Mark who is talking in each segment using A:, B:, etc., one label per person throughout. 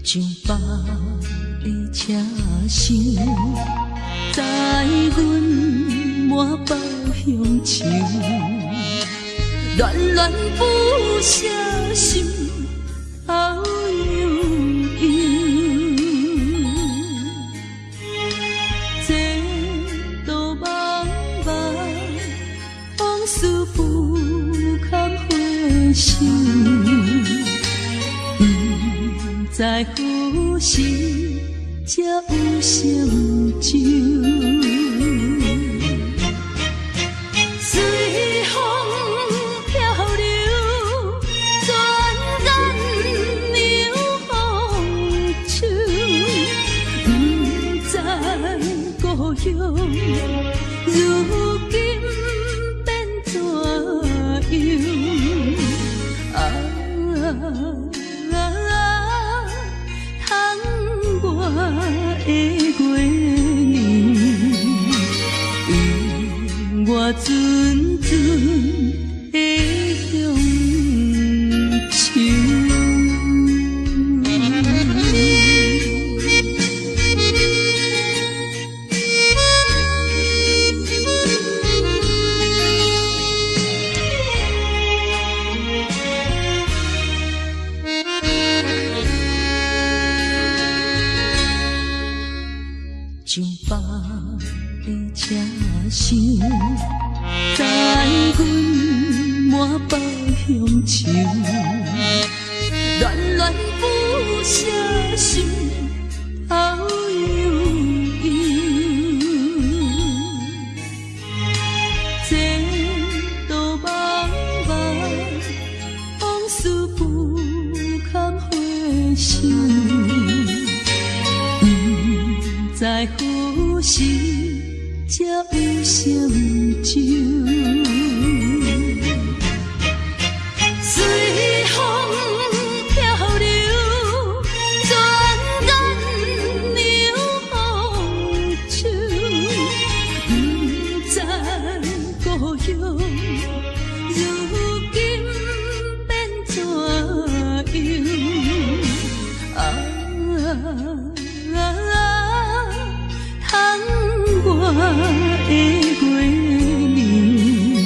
A: 上北的车厢，载阮满北乡愁，恋恋不舍心头悠悠。这道茫茫往事不堪回首。不知何时才有成就，随风漂流，转眼流风手。不知故乡如今变怎样？我的月年，永我纯纯的乡愁。上北的车厢，载阮满北乡愁，恋恋不舍心头悠悠。这道茫茫往事不堪回首。不知何时才有成就，随风漂流，转眼流风手。不知故乡如今变怎样？我的月年，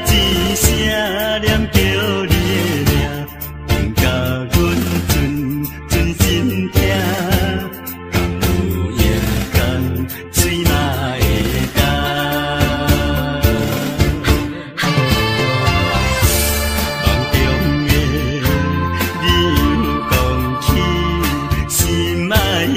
B: 一声念叫你的名，愿甲阮存心听，敢有夜间水嘛会干？梦中的你有讲起心爱的。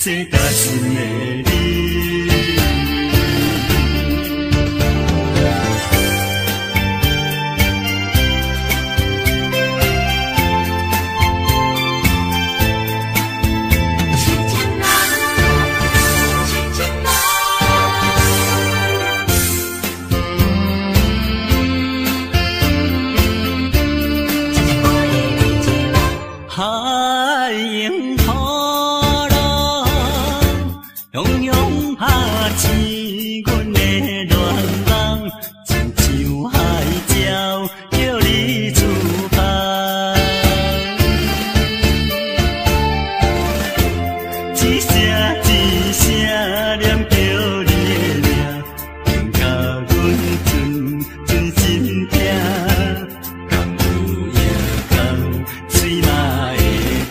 B: 世大心的你，
A: 亲亲啦，亲亲啦，
B: 海迎风。汹涌拍醒阮的恋梦，亲像海鸟叫你出发。一声一声念叫你的名，愿甲阮存心听，敢有夜间水嘛会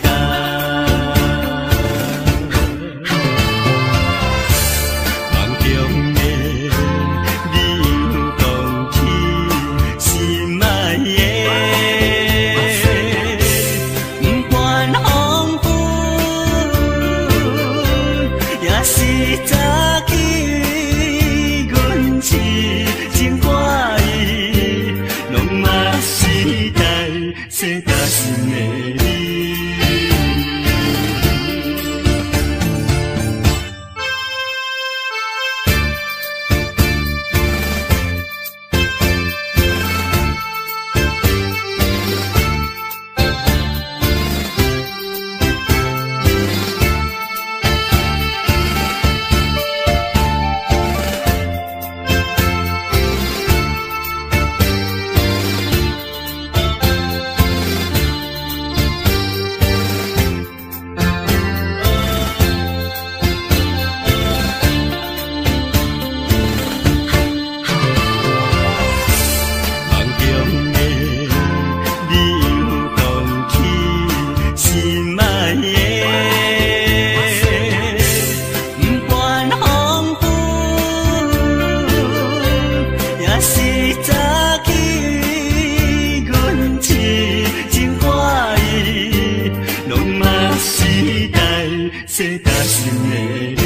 B: 干？世大心的你，世大心的你。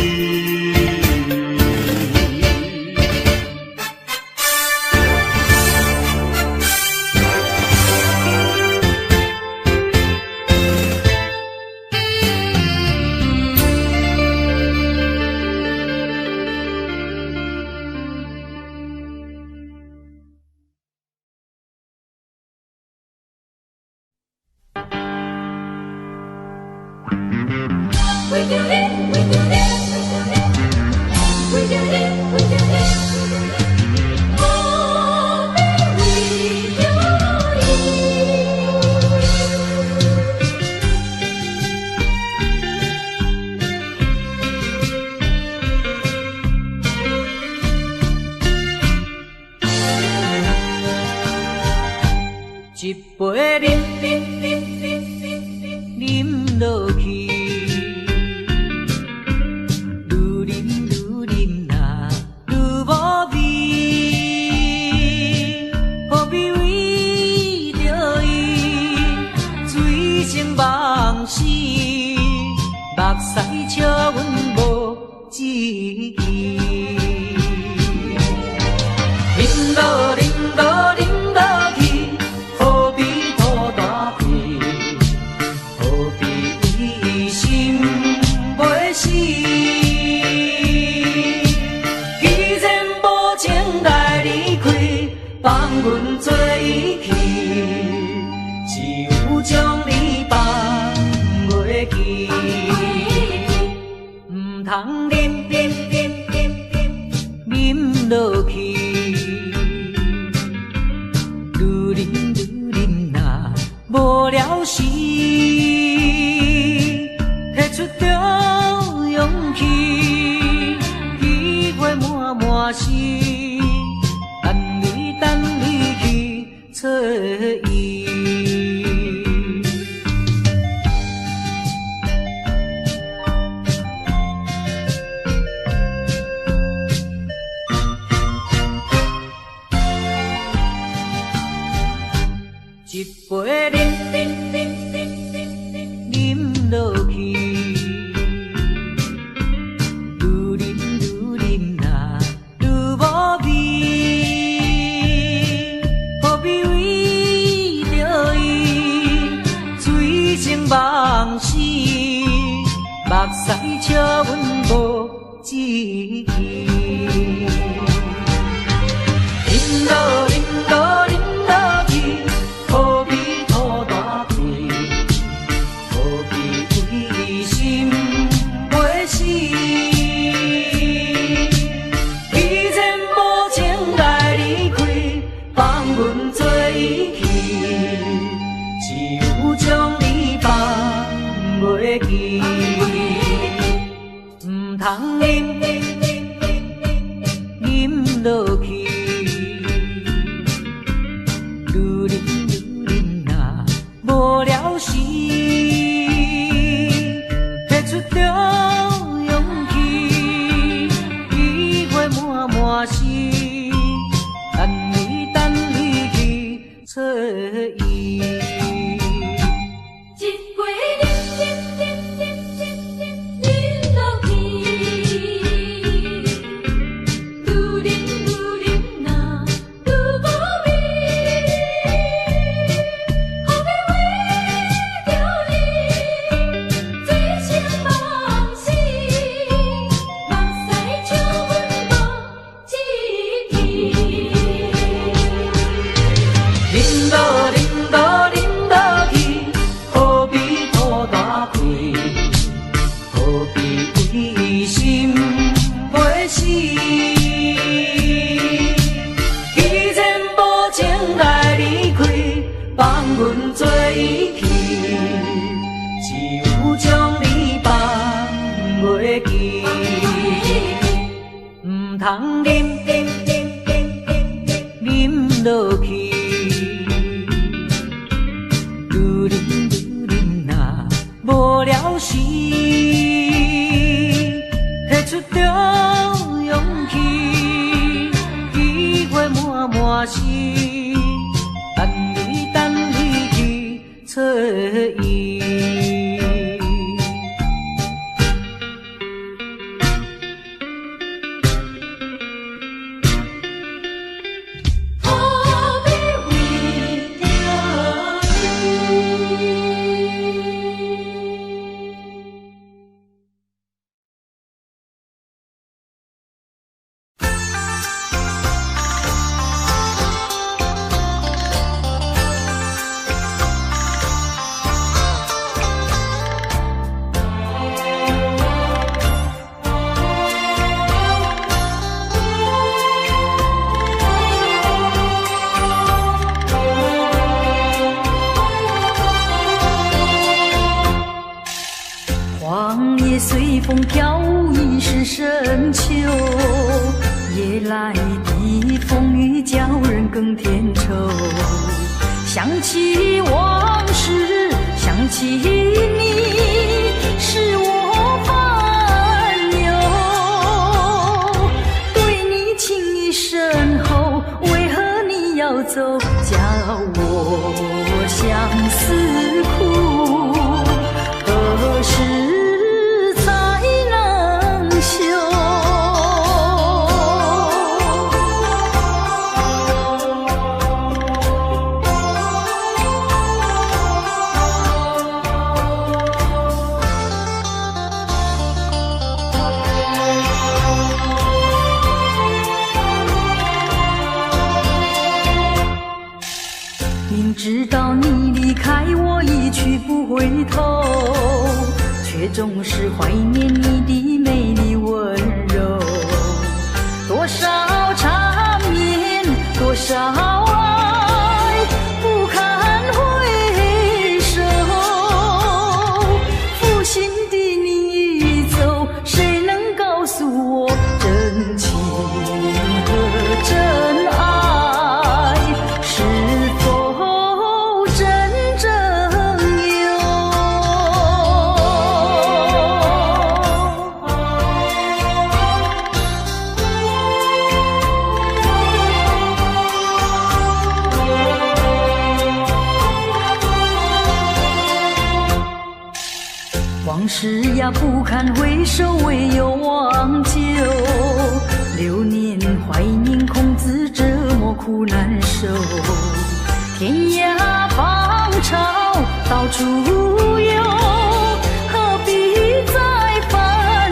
A: We do it, we do it, we do it, we do it. Oh, we do
C: it. 一杯饮落去。目屎笑阮无志气，饮落饮落饮落去，何必拖大皮？何必为心袂死？既然无情来离开，放阮做伊去，只有将你放袂记。通饮落去。笑阮无志气。饮落饮落饮落去，何必土大开？何必为心袂死？既然无情来离开，放阮做伊去，只有将你放袂记。唔通饮饮落去。无聊时，摕出着勇气，机会满满是，等你去找伊。
A: 一杯饮落去，愈饮呐愈无味。
C: 阮做伊去，只有将你放袂记。唔通饮落去，愈饮呐无聊时，摕出着勇气，机会满满是。等你去找伊。
A: 何必为了
D: 黄叶随风飘舞，已是深秋。夜来的风雨叫人更添愁。想起往事，想起你，使我烦忧。对你情意深厚，为何你要走？叫我相思苦，何时才能休？明知道你离开我一去不回头，却总是怀念你的美丽温柔。多少缠绵，多少爱，不堪回首。负心的你已走，谁能告诉我真情和真爱是否真正有？往事呀不堪回首，唯有忘旧。流年怀念，空自折磨苦难受。天涯芳草到处有，何必再烦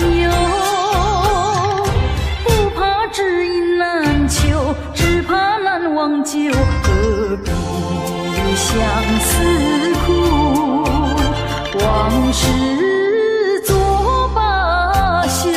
D: 忘旧，何必相思苦？往事作罢休。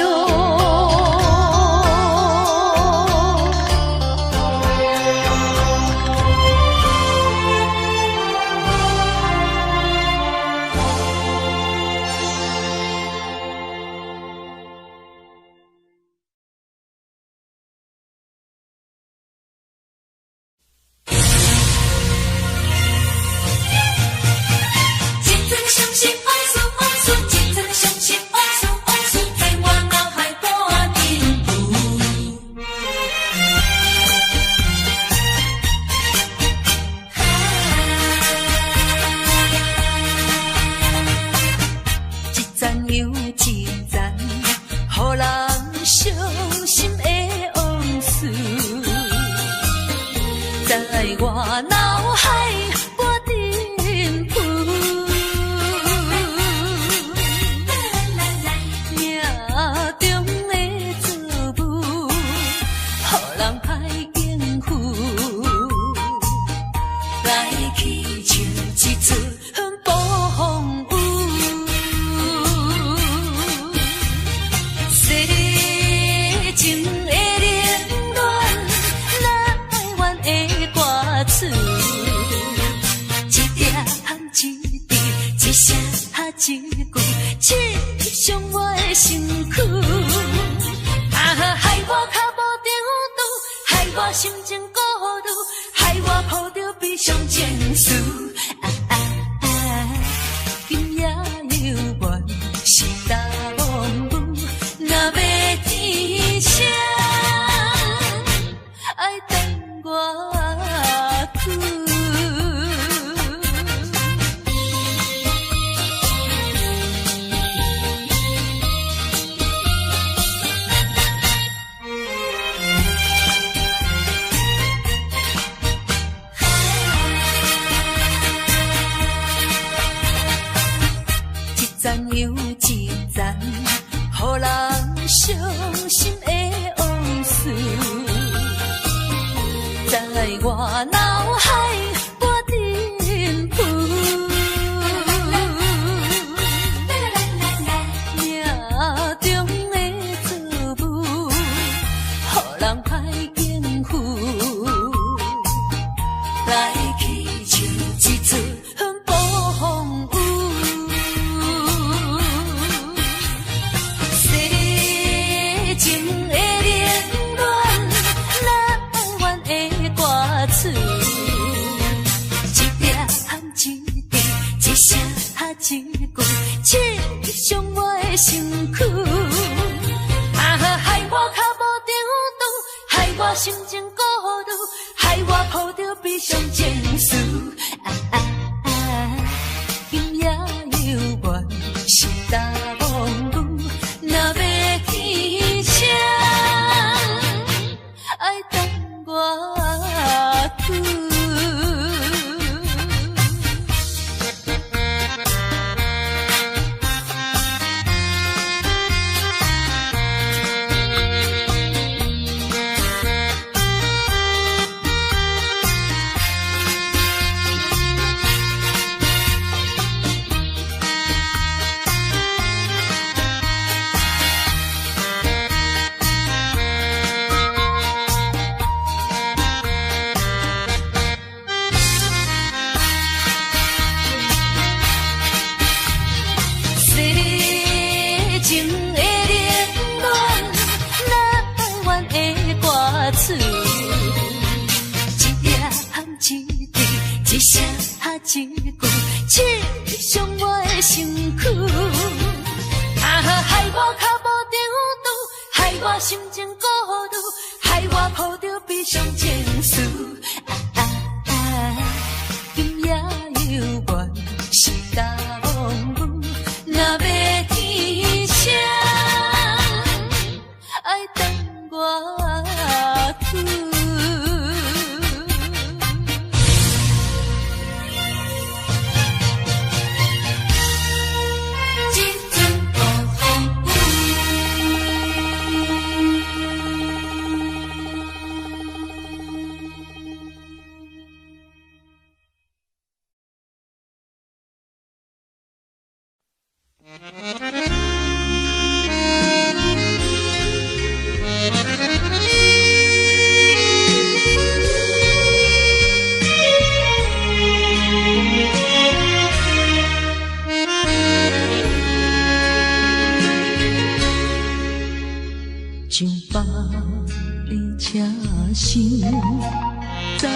A: 在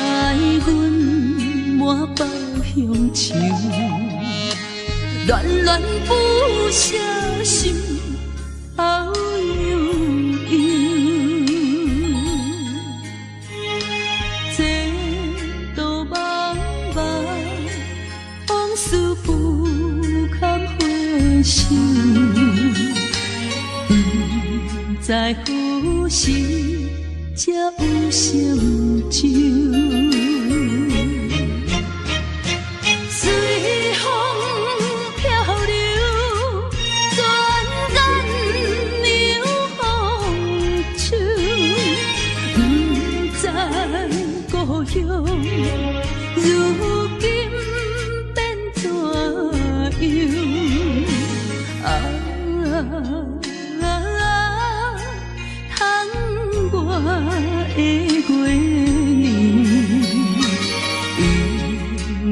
A: 阮满腹乡愁，恋恋不舍心后悠悠，这道茫茫往事不堪回首，不知何时才有成就。随风漂流，转眼流风手，不知故乡如今变怎样？通我的月年，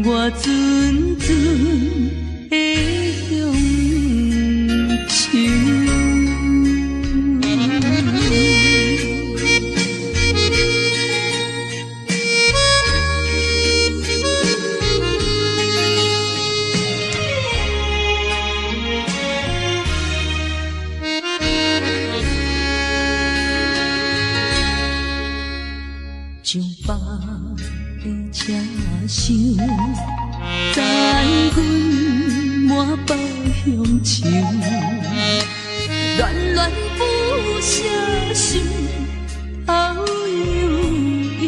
A: 我阵阵的乡愁。上北的车厢，载阮满腹乡愁，恋恋不舍心后悠悠。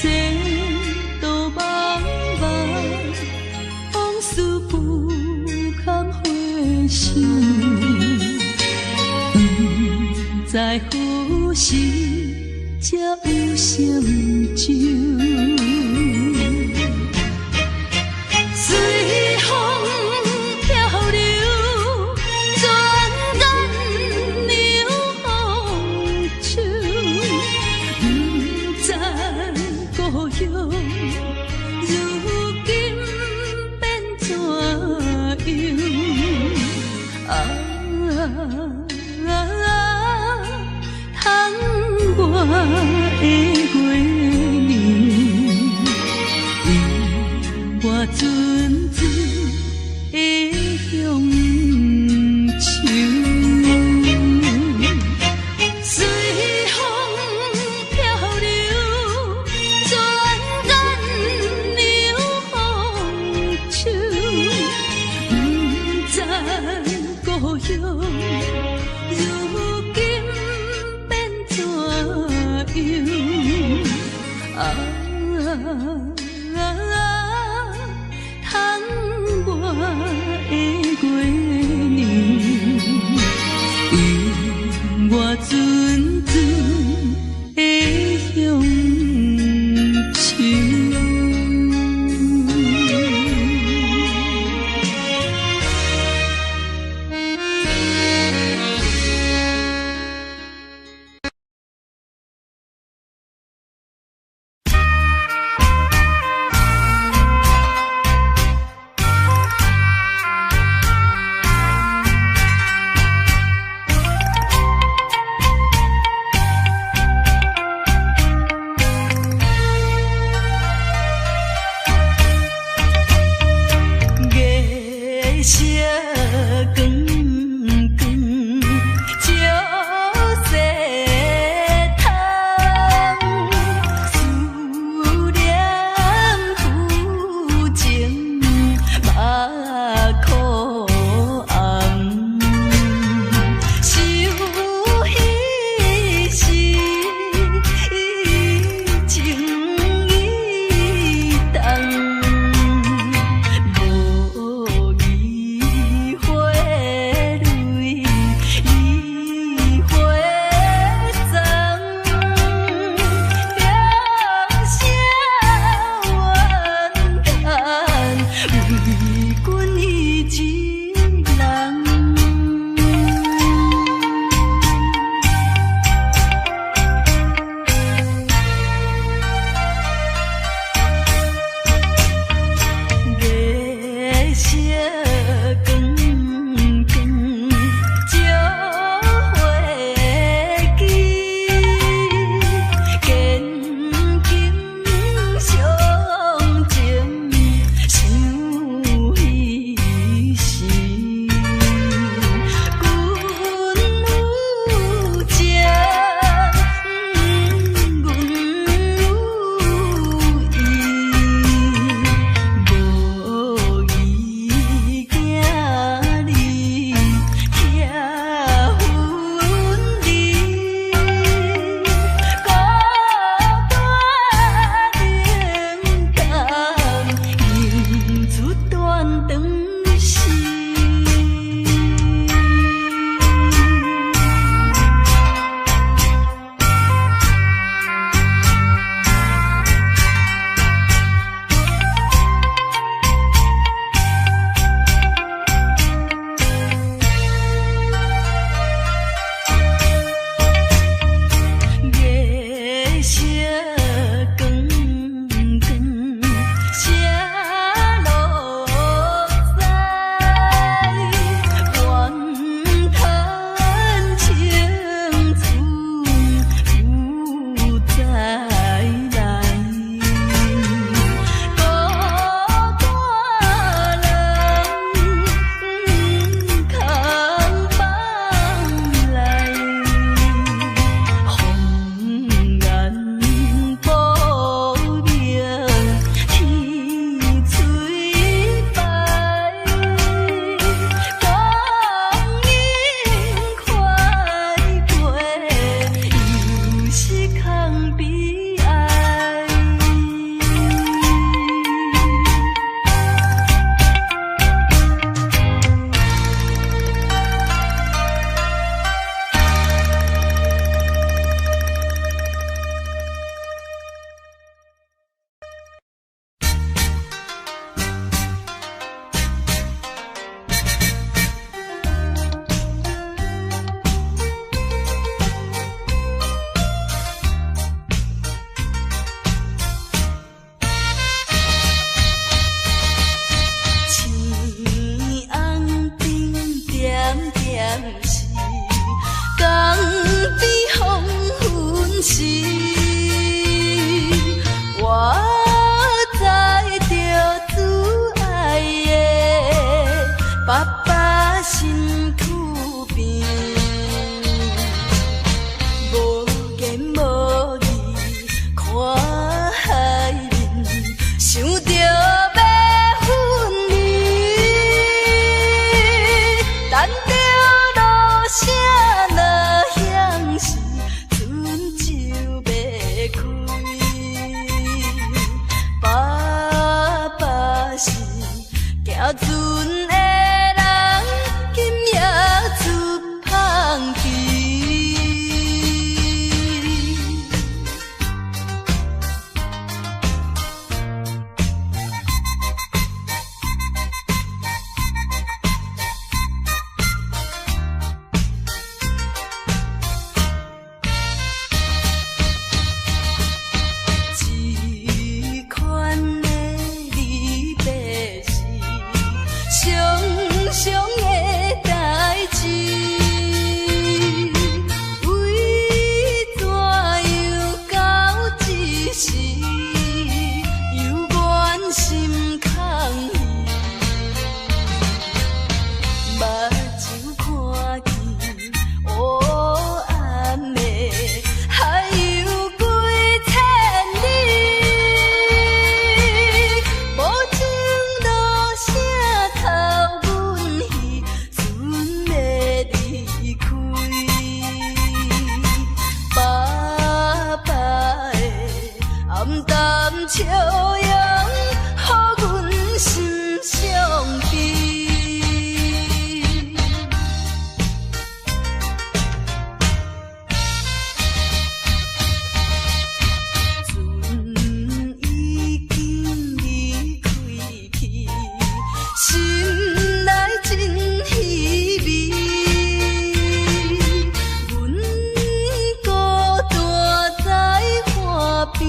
A: 这道茫茫往事不堪回首，不知何时才有成就。随风漂流，转眼流风手，不知故乡如今变怎样？通我的月年，我阵阵的乡愁。随风漂流，转眼流风手，不知故乡如今变怎样？通我的月年，我阵阵的乡愁。笑容，予阮心伤悲。船已经离开去，心内真稀微。阮孤单在河边，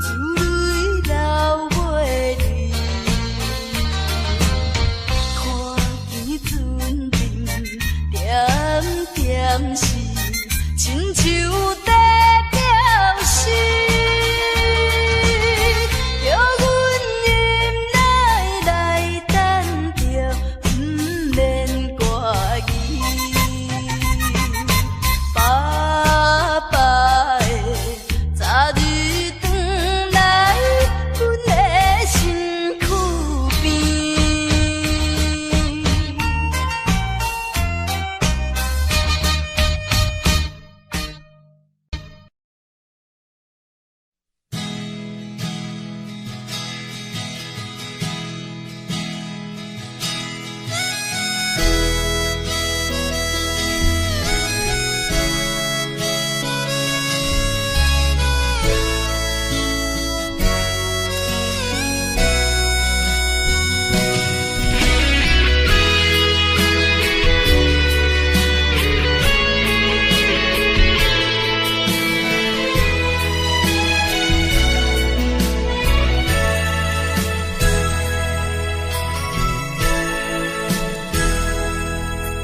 A: 珠泪流袂离。看见船阵点点是亲像在飘逝。叫阮忍耐来等着，不免挂疑。爸爸的早日转来，阮的身躯边。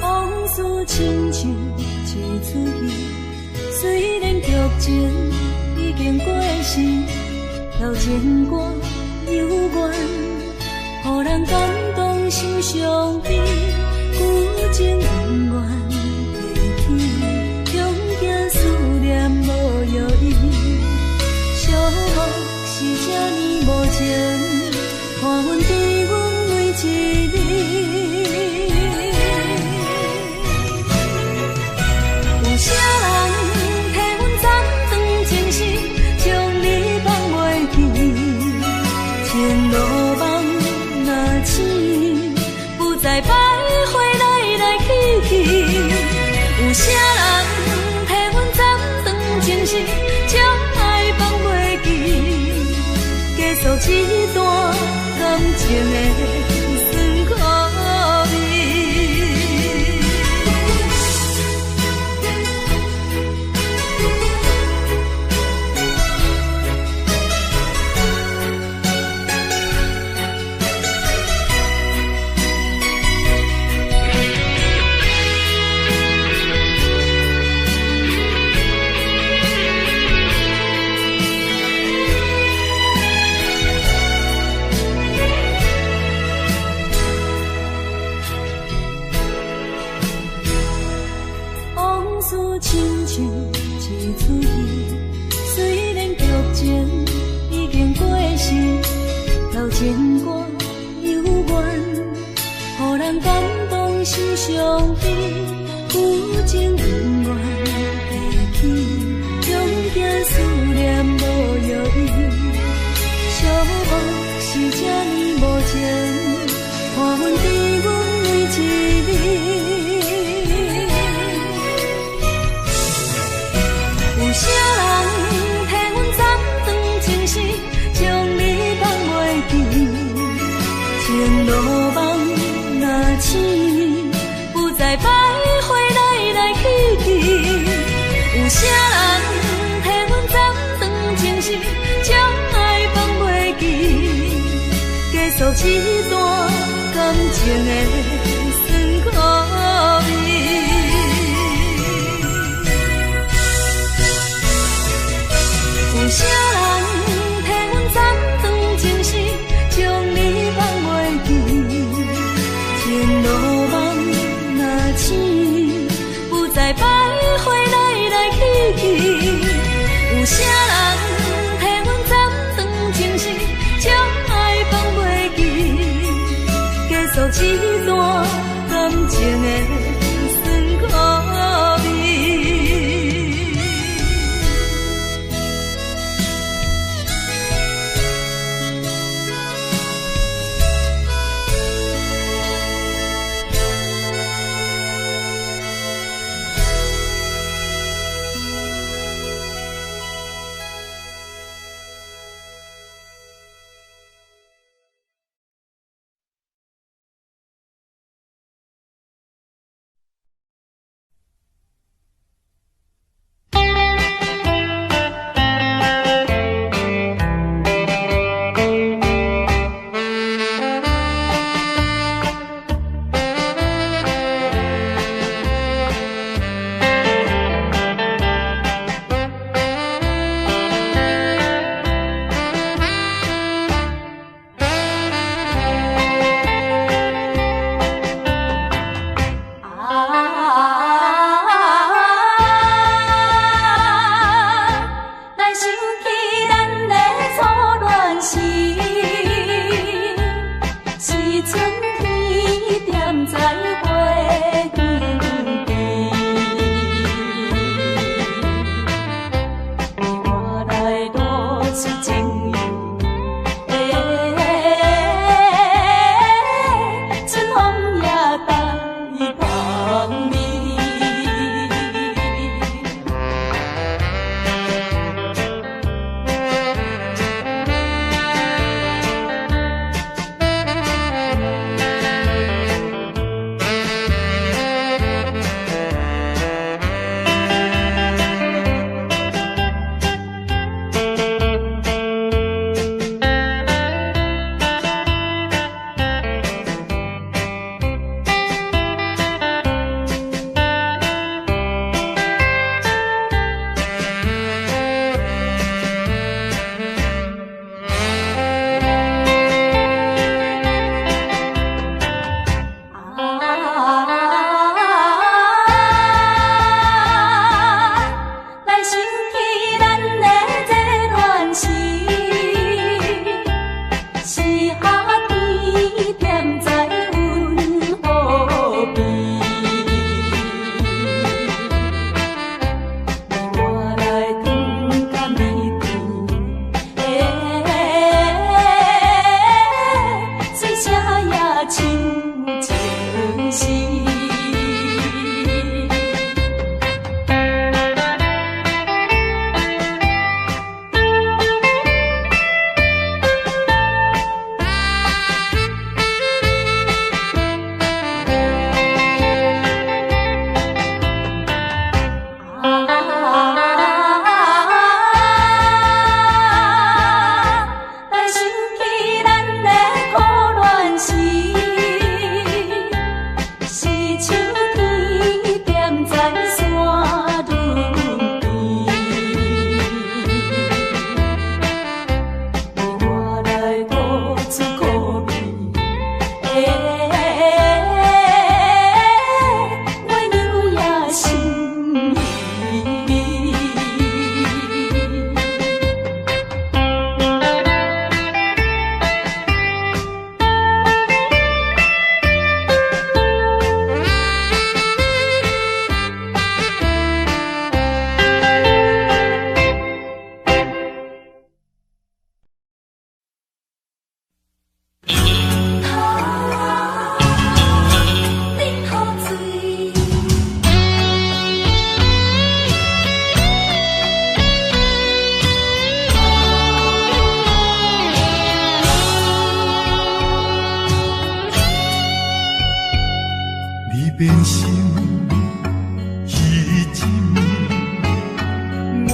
A: 往事亲像一出戏，虽然剧情已经过时，流情歌悠远，予人感动心伤悲。旧情永远提起，中间思念无药医，寂寞是这呢无情，看阮伫阮每一日。有啥人替阮斩断情丝，将你放袂记？前路梦若醒，不再徘徊来去去。有啥人替阮斩断情丝，将爱放袂记？结束一段感情的酸苦味。往事亲像一出戏，虽然剧情已经过时，流情歌悠远，予人感动心伤悲。旧情永远提起，中间思念无药医，寂寞是这呢无情，看阮伫阮每一日。有啥人替阮斩断情丝，将你放袂记？前路梦若醒，不再徘徊来去去。有啥人替阮斩断情丝，将爱放袂记？结束一段感情的酸苦味。有啥人替阮斩断情丝，将你放袂记？前路梦若醒，不再徘徊来去去。有啥人替阮斩断情丝，将爱放袂记？结束一段感情的酸苦味。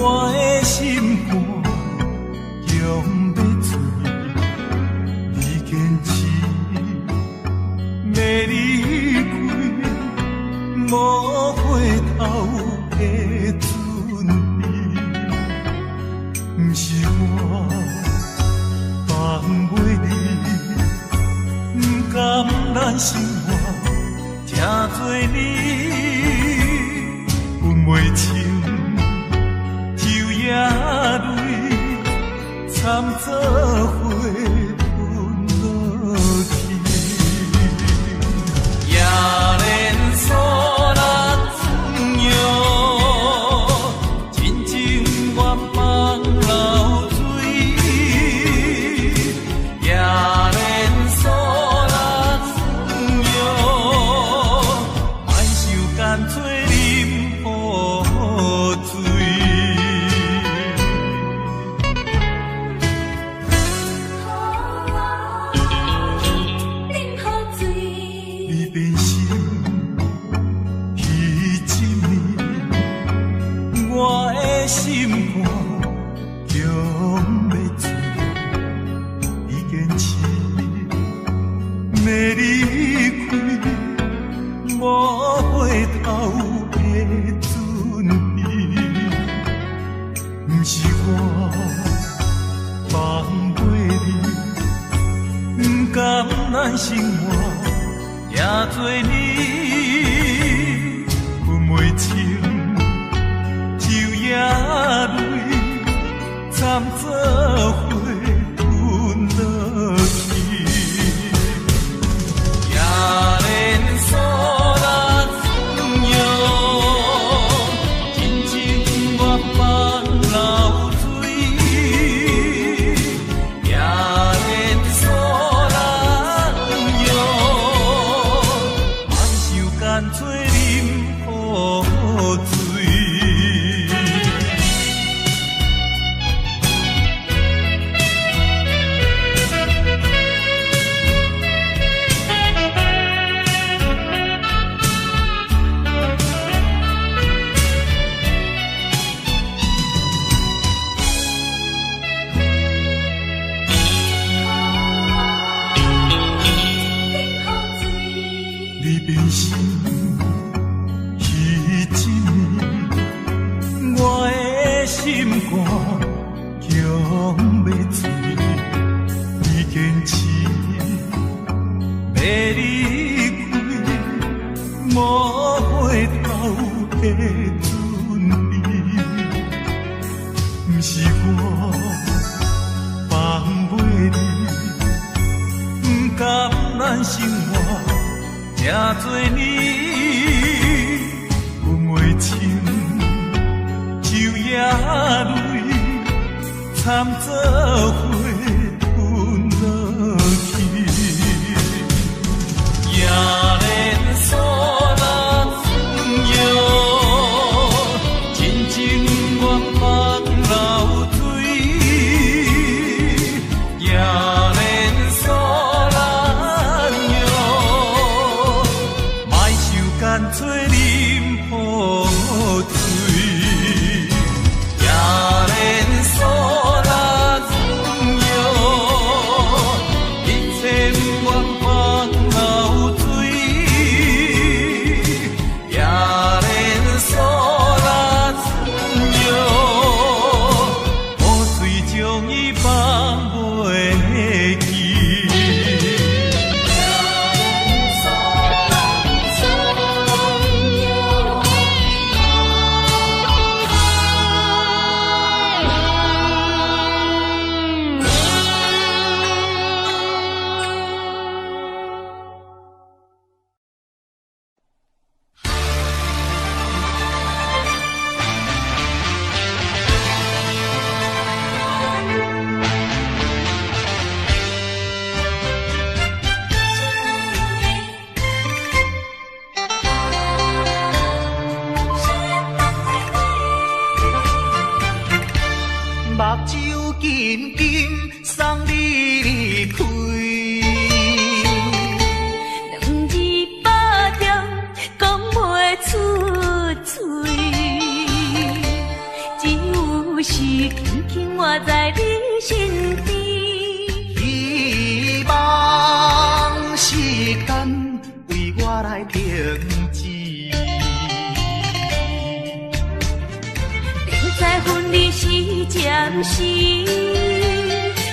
B: 我的心肝强要碎，你坚持要离开，无回头的准备，不是我放袂你，不甘咱生活这多年，分袂清。夜泪掺做花喷落去，夜连锁人有，真情愿放流水。夜连锁人有，莫受干脆啉雨水。心肝强要碎，你坚持要离开，无回头的准备，不是我放袂你，不甘咱生活也多年，分袂清。夜泪掺做花喷落去，夜连锁人有，真情愿放流水。夜连锁人有，莫受干脆啉雨水。你变心，迄一年，我的心肝强要碎，你坚持要离开，无回头的准备，不是我放袂你，不甘咱生活。这多年，分袂清，就夜泪掺做花喷落去，夜连锁人有，真情愿放流水，夜连锁人有。干脆啉雨水，夜连锁人有，一切不愿放流水，夜连锁人有，雨水将伊放袂记。
C: 目睭紧紧送你离开，
A: 两字百点讲袂出嘴，只有
D: 时轻轻活在你身边。
E: 希望时间为我来停止。
D: 明知分离是暂时，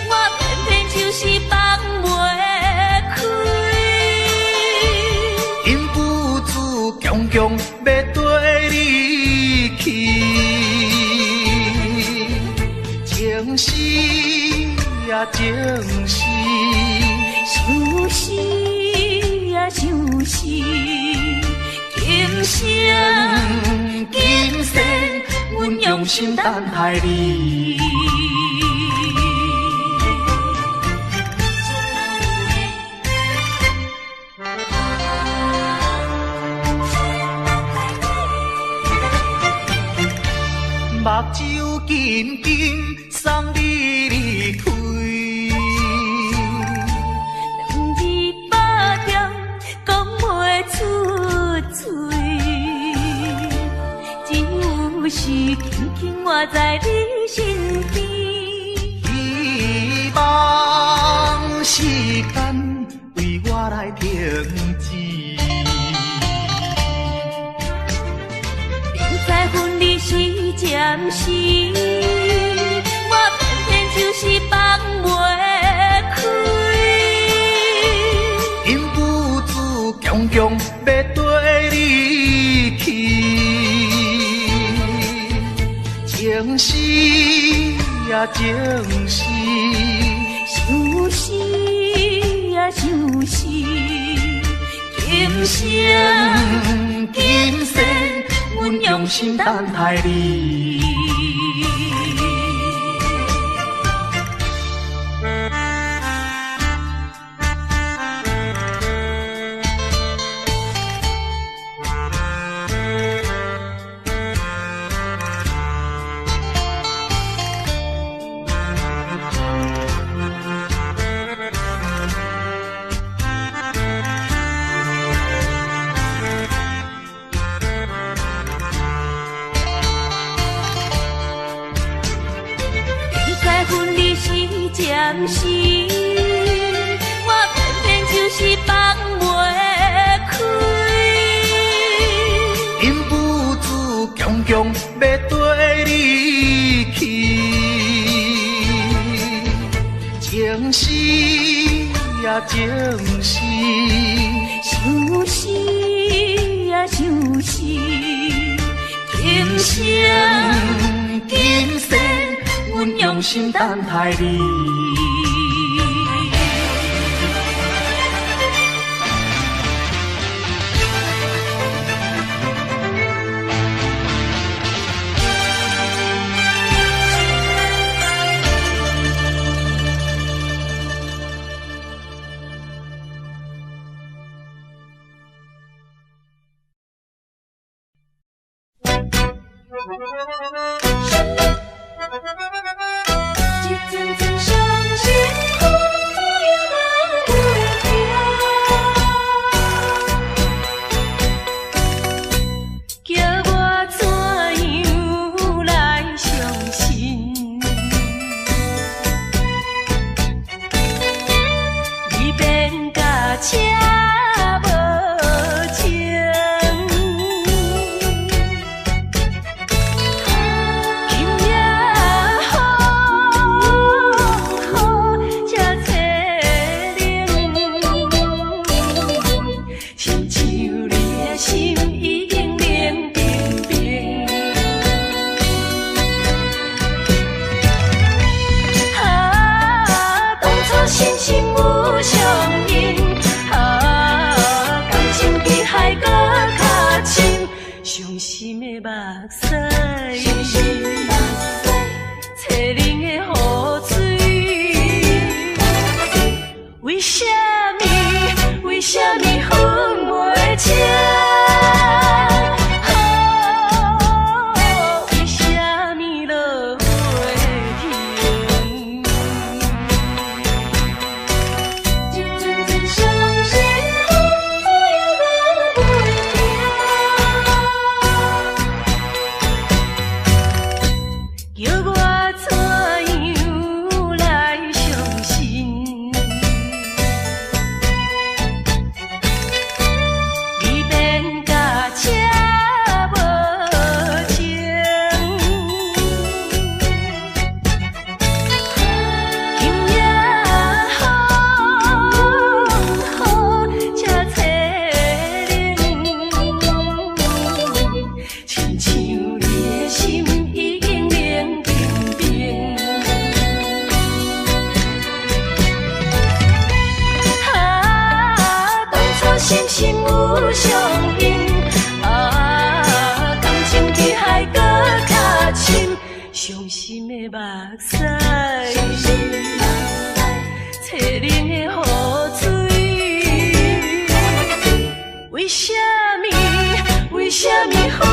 D: 我偏偏就是放袂开。
E: 因父子强强要跟你去，情是啊情是，
D: 想是啊想是，今生
E: 今生阮用心等待你。目睭紧紧送你离开，
D: 两字百点讲袂出嘴，只有是轻轻活在你身边。
E: 希望时间为我来停止。
D: 明知分离是暂时，我偏偏就是放袂开。
E: 因父子强强要跟你去，情是啊情是，
D: 想是啊想是，今生
E: 今生阮用心等待你。
D: 暂时，我偏偏就是放袂开。
E: 因父子强强要跟你去，情是啊情是，
D: 想是啊想是，今生
E: 今生阮用心等待你。
A: 一阵阵伤心风雨来叫我怎样来相信？你变甲车无情。伤心的目屎，淬冷的雨水，为什么分袂清？为什么落雨停？一阵阵伤心风雨来袂停。相因。感情比海搁较深，伤心的目屎，淬冷的雨水。为什么？为什么分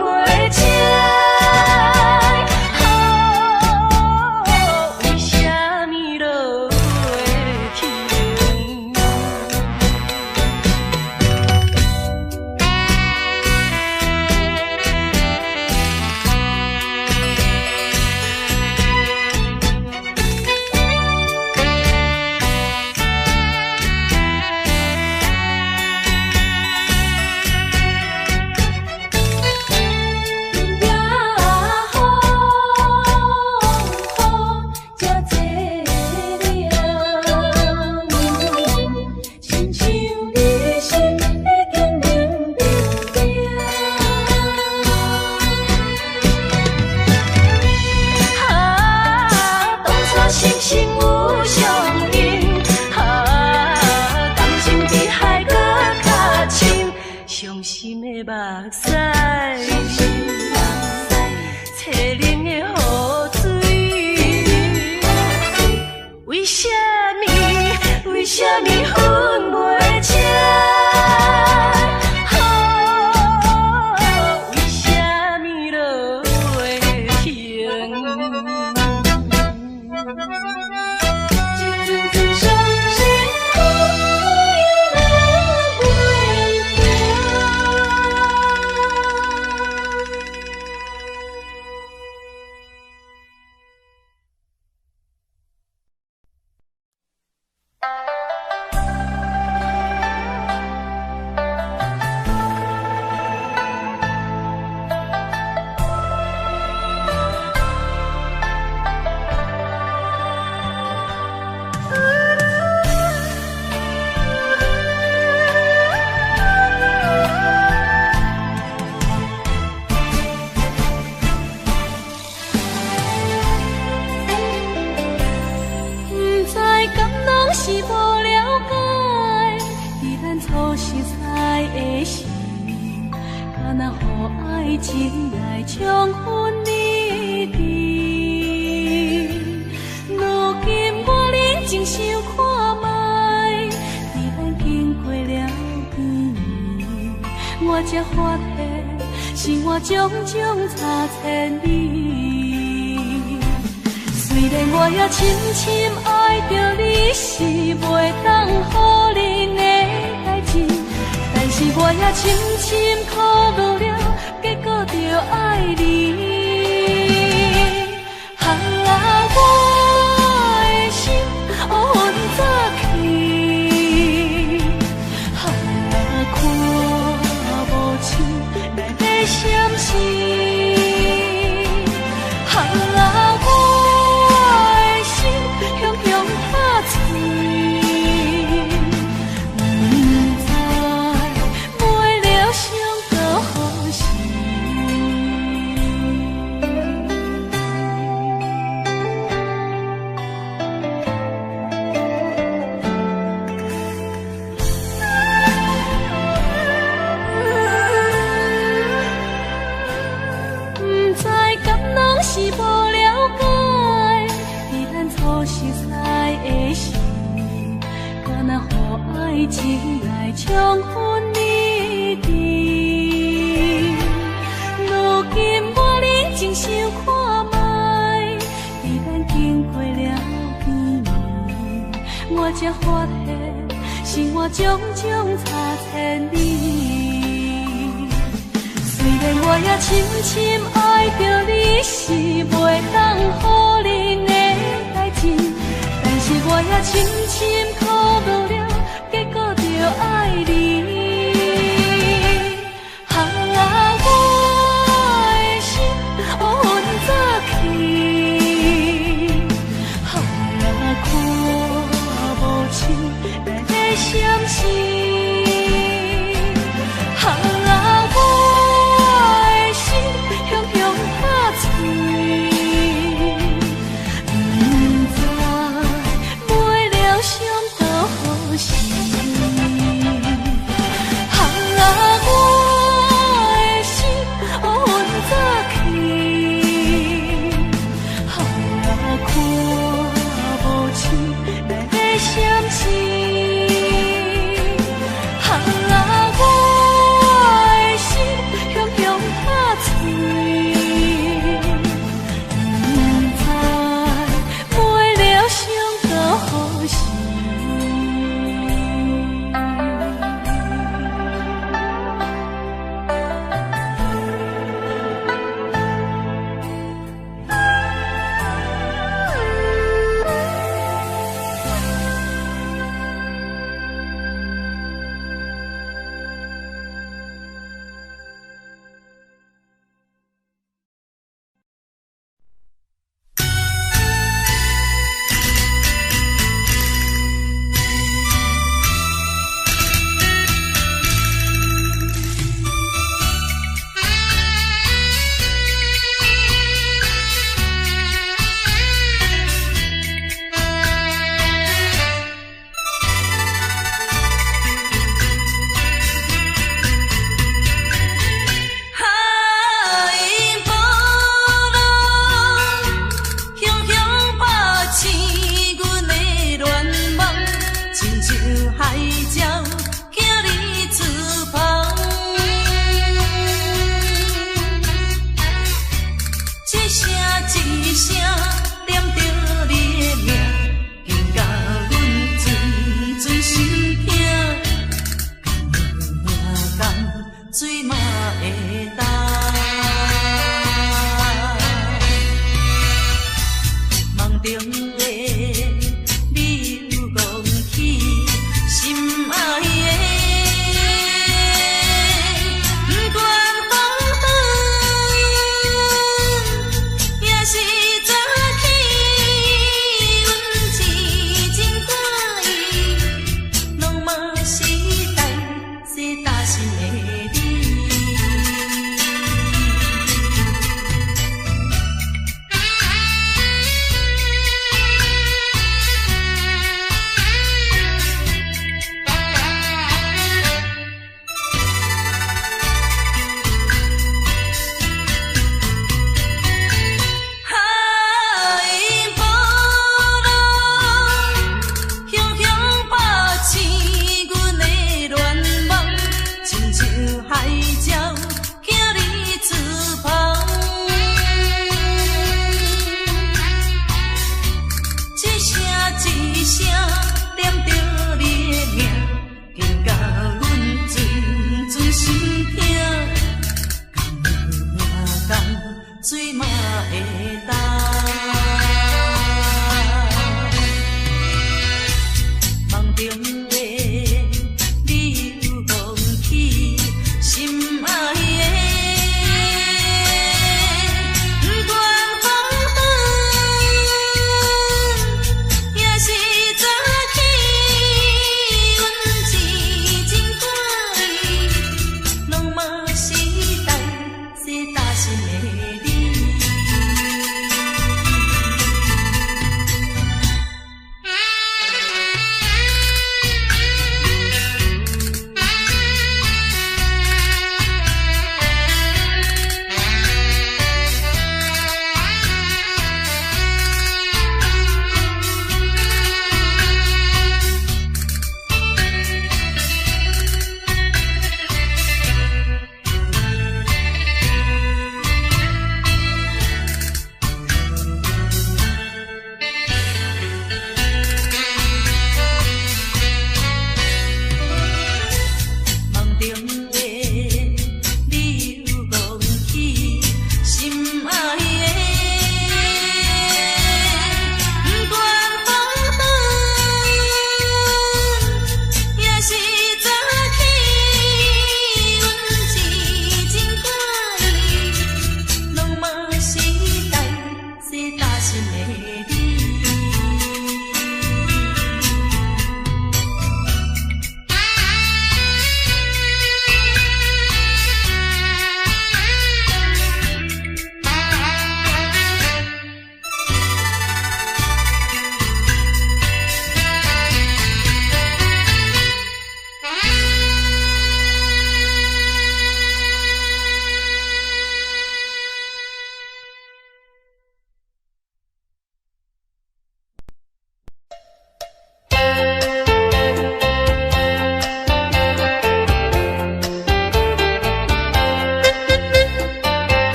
A: 袂清？为什么落袂停？伤心的目屎，淬冷的雨水。为什么？为什么分袂清？为什么落袂停？情来冲昏你知，如今我认真想看卖，伫咱经过了几年，我才发现生活种种差千里。虽然我也深深爱着你，是袂当予恁的代志，但是我也深深苦恼了。结果就爱你，我的心乌云早起，看无清内底闪烁，我的心雄雄打碎，不知买了伤到何时。是无了解，伫咱初识在的时，敢若予爱情来冲昏你知。如今我认真想看卖，伫咱经过了几年，我才发现生活种种差千里。虽然我也深深爱着你，是袂当予恁的代志，但是我也深深苦恼了，结果就爱你。我的心乌云早起，看无清内底闪烁。我的心雄雄打碎。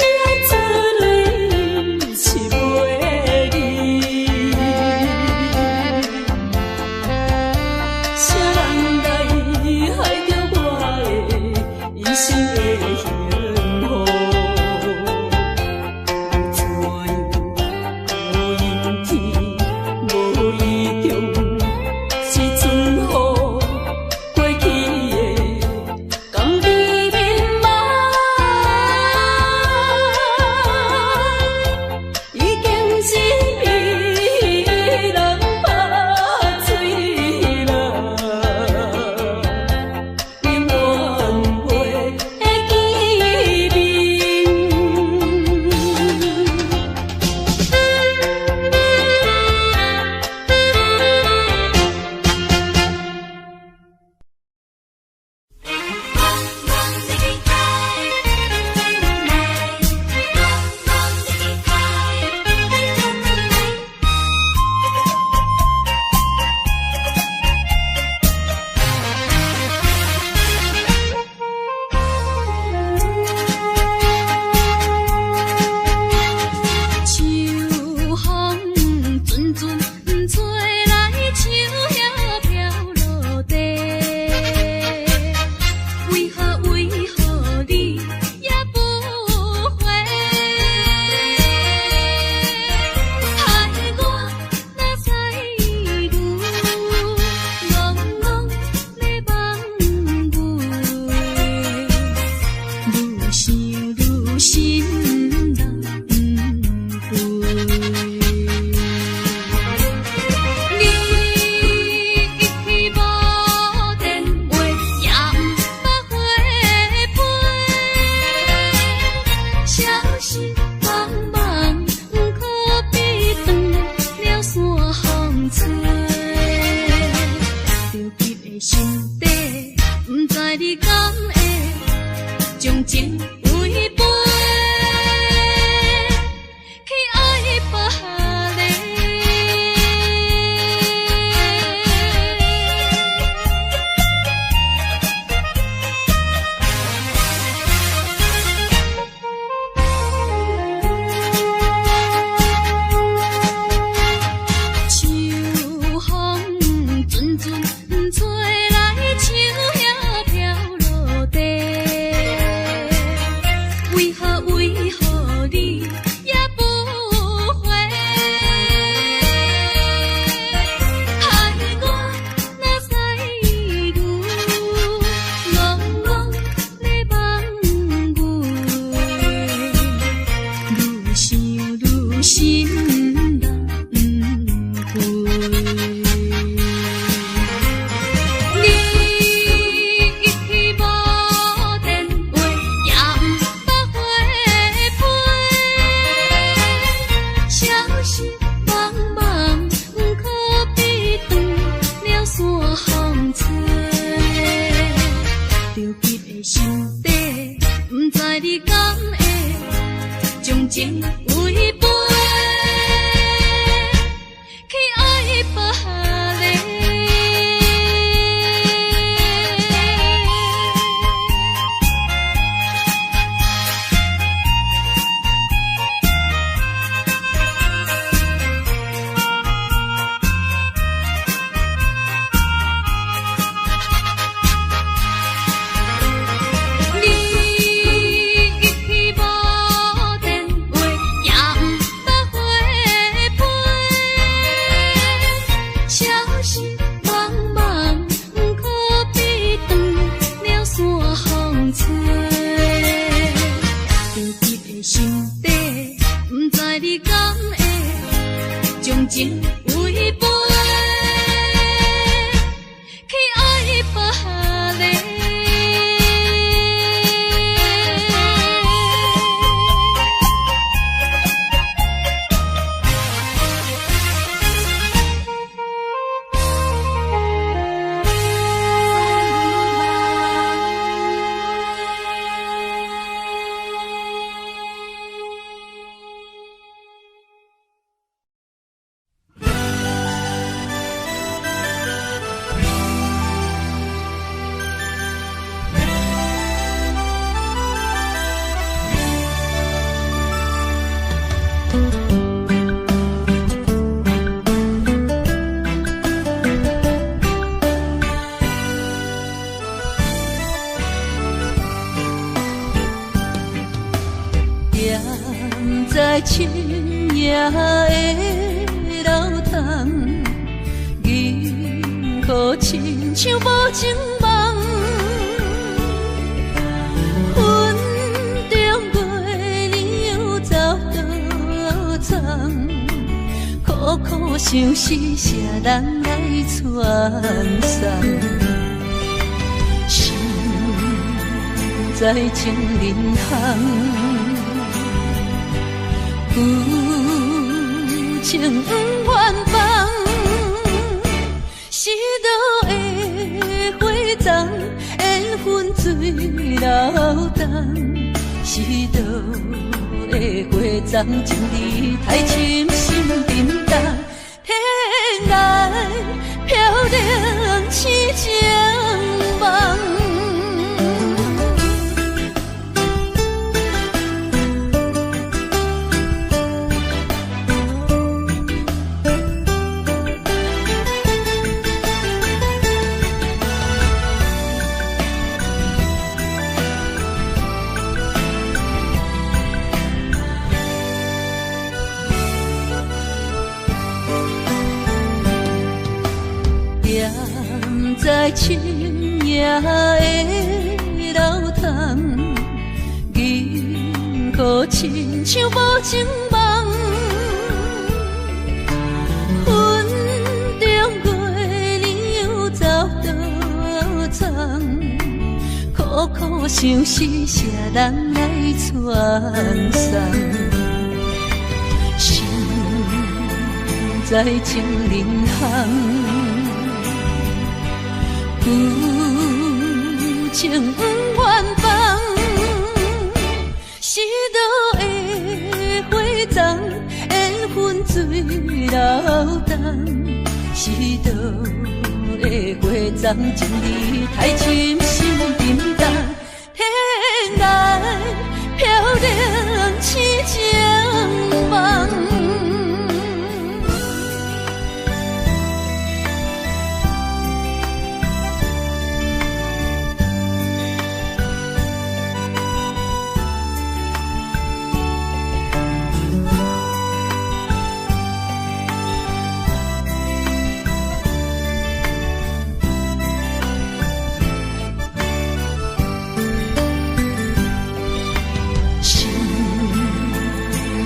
A: 别做泪是袂离。在深夜的楼堂，银箍亲像无情梦，云中月亮又走倒藏，苦苦相思谁人来传送？心在情人行。有情不愿放，是倒的花丛，缘分水流动。是倒的花丛，情义太深，心沉重。天来飘零痴情梦。在深夜的楼堂，银箍亲像无情梦，云中月亮又走倒藏，苦苦相思谁人来传送？心在情人行。有情不愿放，是倒的花丛，缘分水流动，是倒的花丛情你太深心沉重，天涯飘零痴情梦。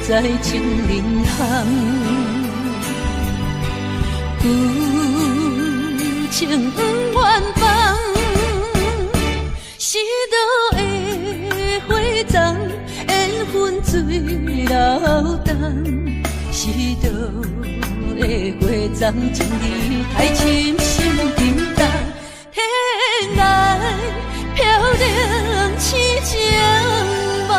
A: 在情人行，有情不愿放，是倒的花丛，缘分水流动，是倒的花丛，情你太深心沉重，天涯飘零痴情梦。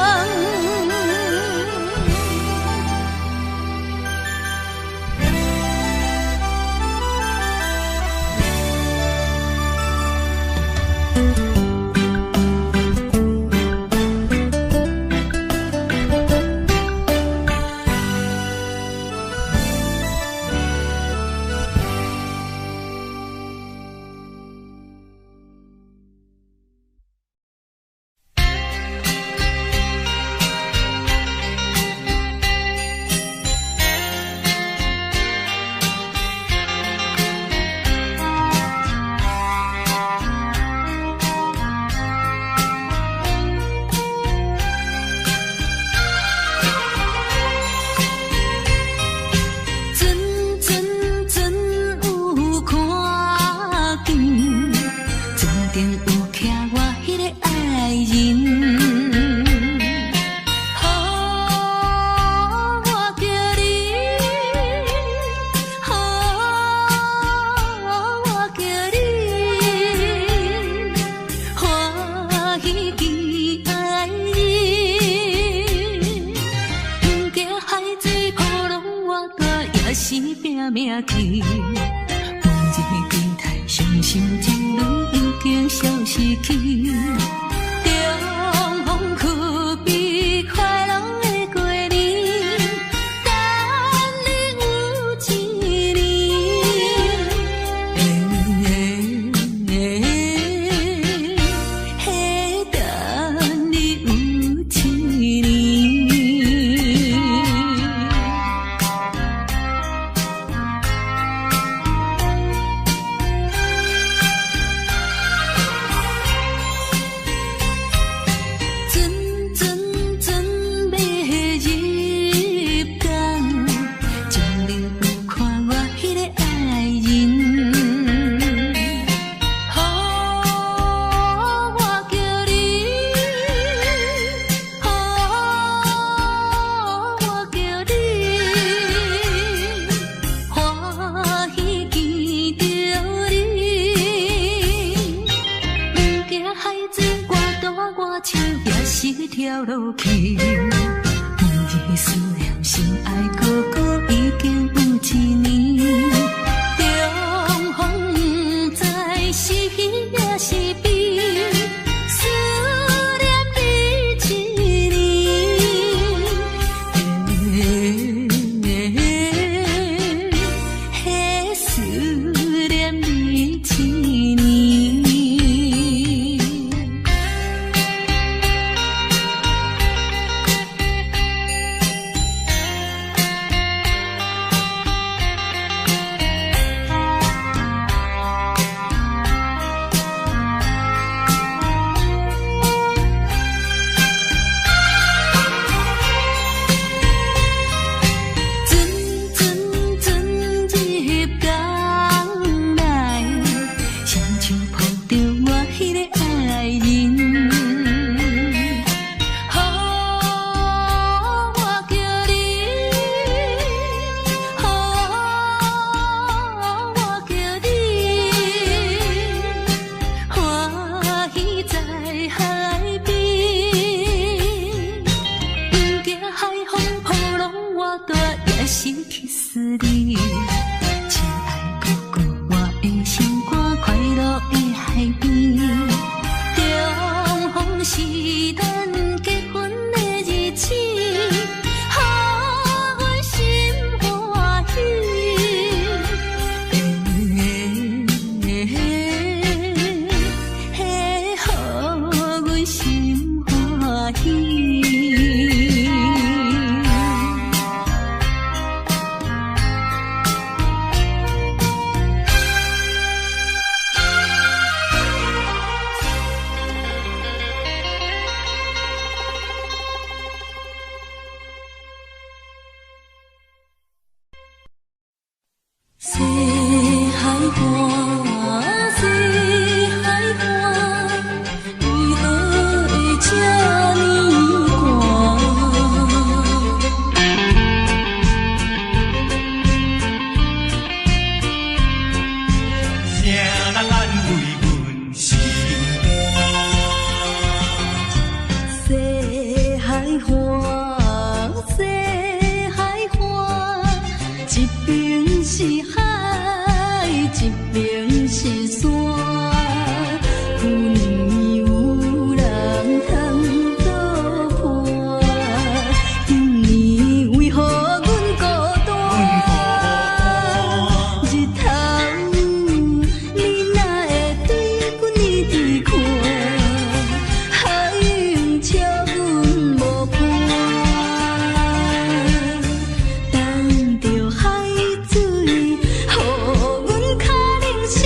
A: 一去思你。亲爱哥哥，我的心肝快乐的海边，重逢是咱结婚的日子，予阮心欢喜。予阮心欢喜。西海岸，西海岸，为何会这呢寒？
B: 谁人安慰阮心肝？
A: 西海岸，西海岸，一边是海，一边是山。有年有人通作伴，今年为何阮孤单？日头你哪会对阮一直看？海涌笑阮无伴，等着海水，予阮脚冷心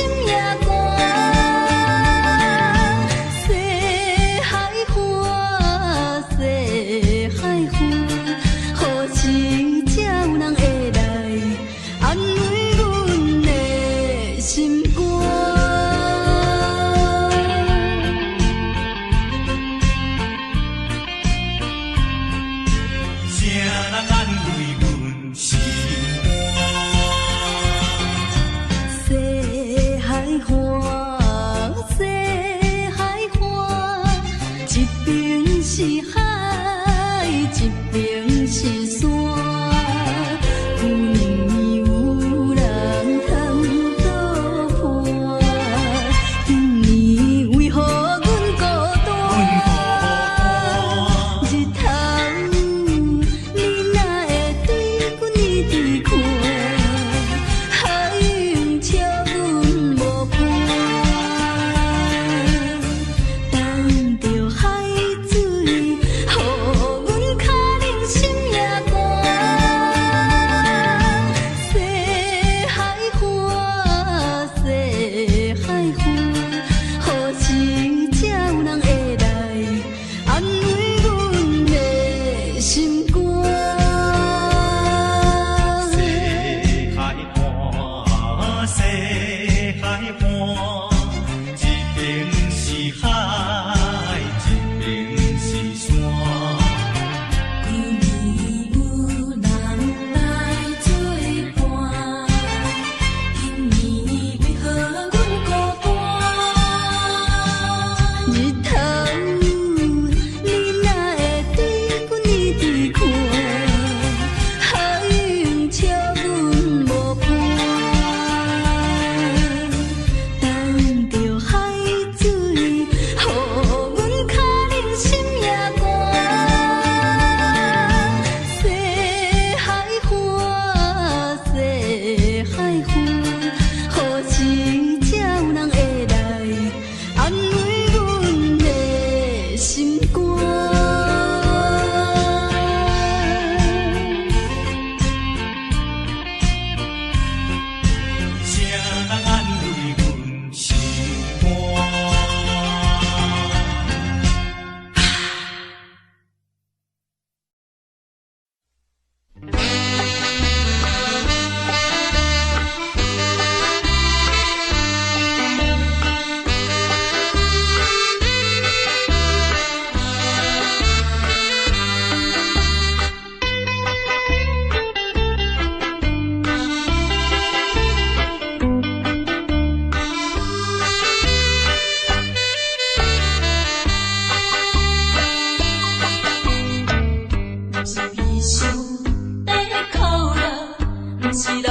A: 是留着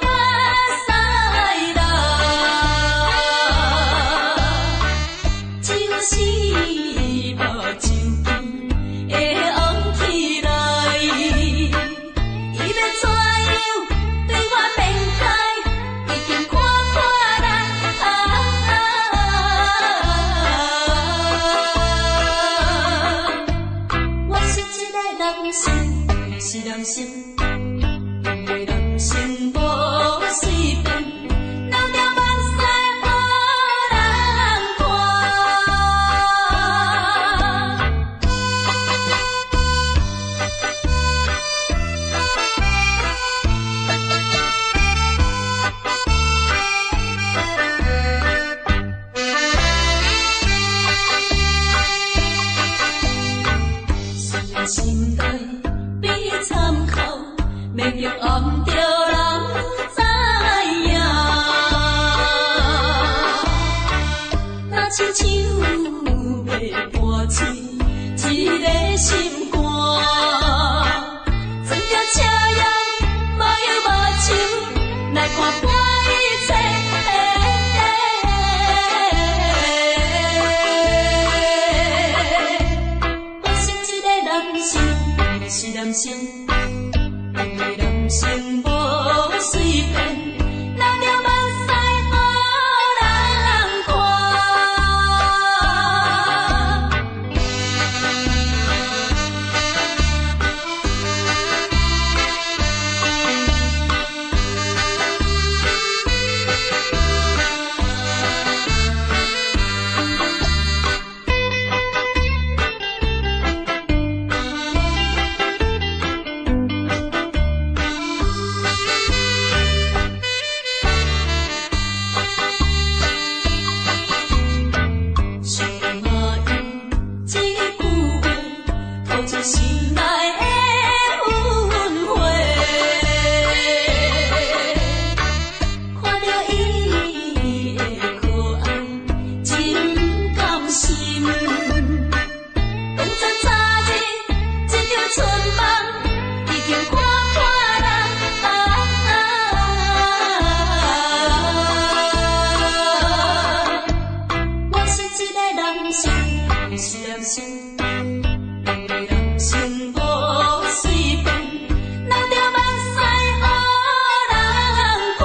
A: 我西人，就是目睭边会红起来。伊要怎样对我面改，已经看人。我是一个人生，是人生。人生无随便，留着目屎予人看。虽然心内比参考。袂叫暗着人知影，若亲像要破碎一个心肝，装着车样无忧无愁，来看破一切。我是一个人生，是人生。人生无随便，留着目屎予人看。心内的纷扰，看着伊的可爱，真甘心。当作早日一场春梦，已经看破人。我是一个人生，是人生。人生无随便，留着目屎予人看。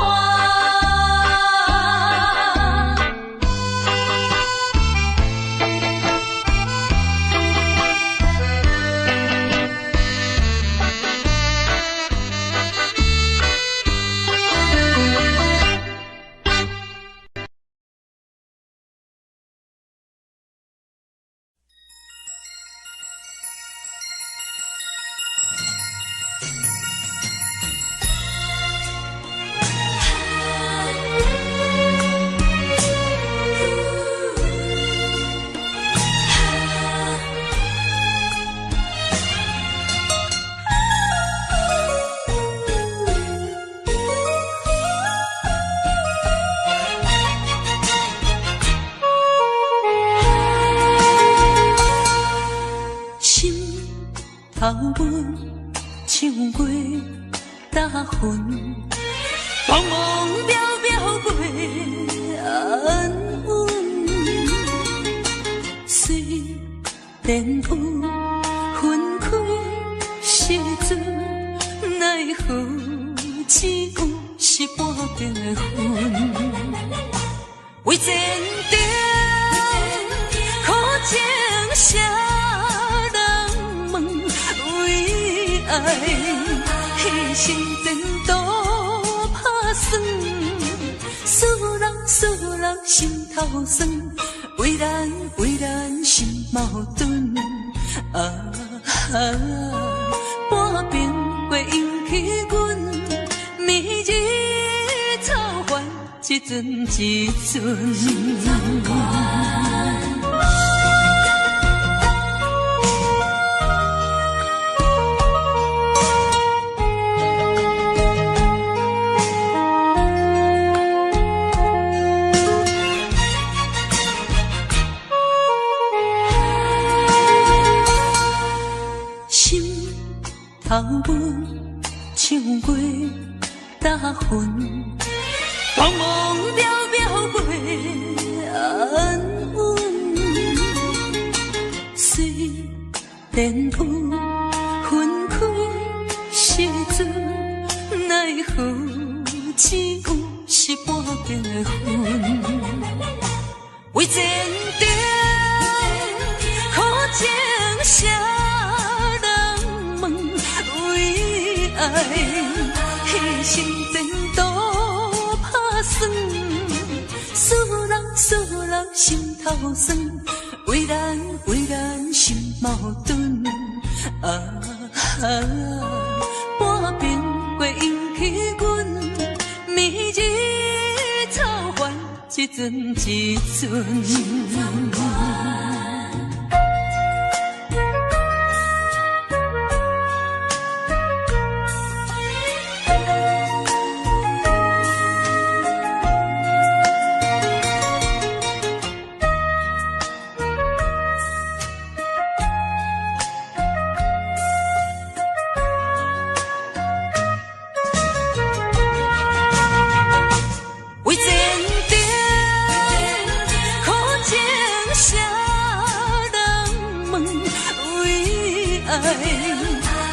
A: 头尾唱过大云，茫茫渺渺过安稳。虽然有分开时阵，奈何只有是半边的云。为前程苦情谁人问？为爱牺牲前途打算，使人心头酸，为咱心矛盾。半边过引起阮迷日草原一阵一阵。头尾唱过打昏，茫茫渺渺袂安稳。虽然有分开时阵，奈何只有是半结婚。为前程苦情谁人问？为爱牺牲前途打算，思人心头酸，为咱心矛盾。半边过引起阮明日草原一阵一阵。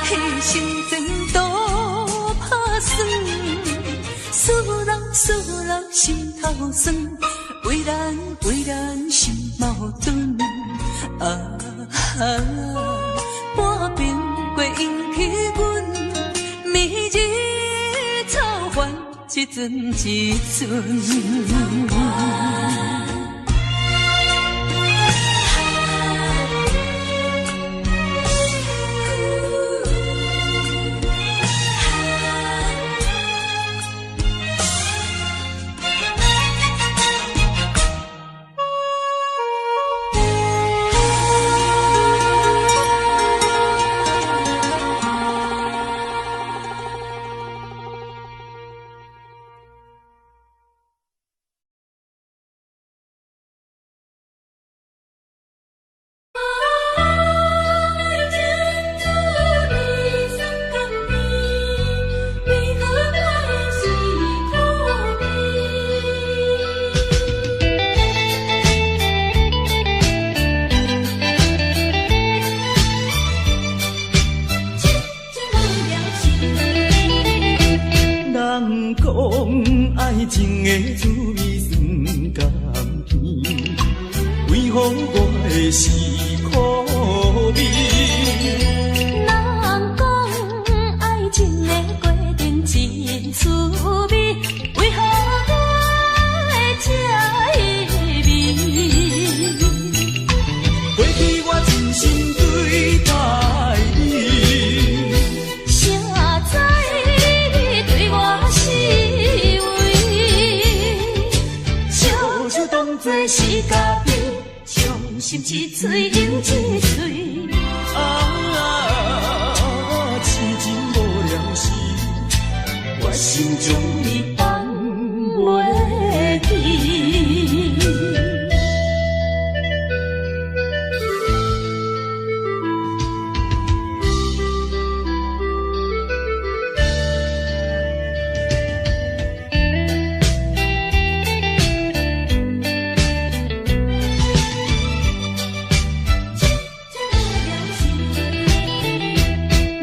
A: 牺牲前途打算，思人心头酸，为咱心矛盾。半边过引起阮明日草原一阵一阵。
B: 爱情的滋味酸甘甜，为何我的是苦味？
A: 人讲爱情的过程真滋味，为何我会这意味？
B: 过去我真心对待你，
A: 谁知你对我是当作是家己，伤心一嘴又一嘴。
B: 痴情无了时，我心中你放袂记。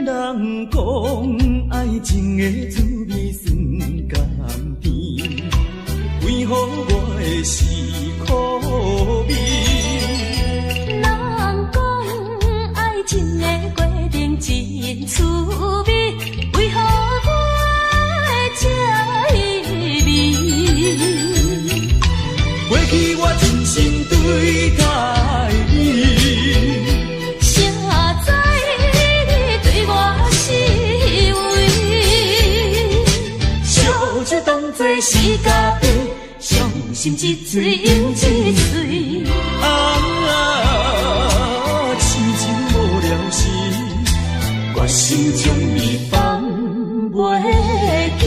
B: 人讲爱情的滋味酸甘甜，为何我会是苦味？
A: 人讲爱情的过程真滋味，为何我会这意味？
B: 过去我真心对待你，
A: 谁知你对我是为？烧酒当作是家己，伤心一醉又一醉。
B: 痴情无了时，我心中你放袂记。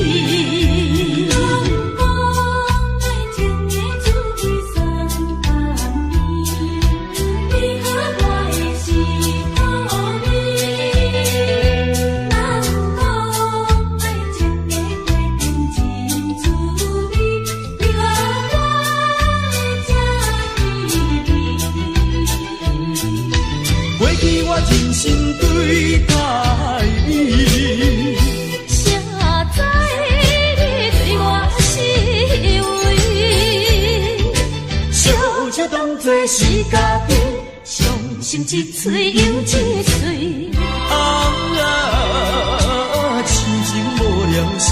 A: 做是家己，伤心一嘴又一嘴。
B: 痴情无了时，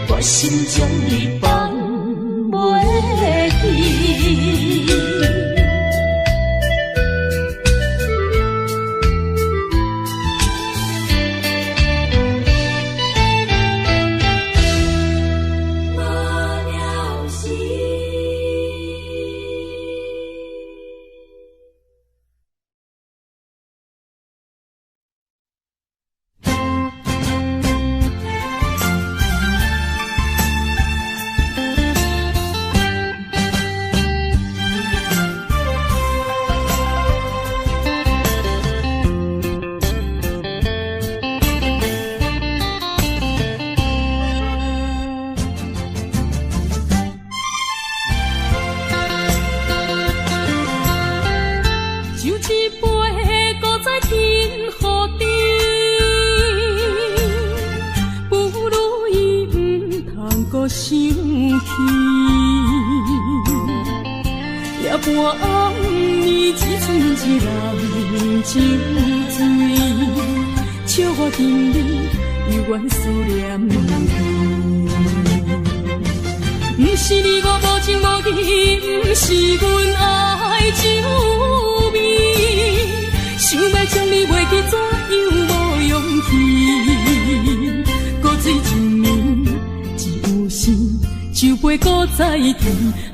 A: 我心将你放袂记。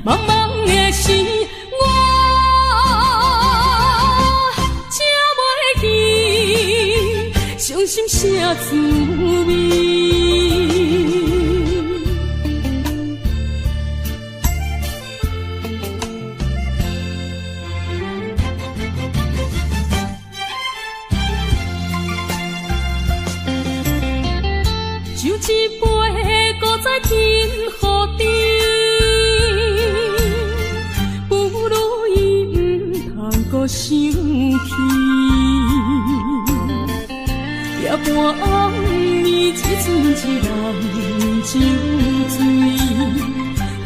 A: 茫茫的时，我才袂记伤心啥滋味。就一杯搁再添予你。想起夜半暗暝，一寸一人酒醉，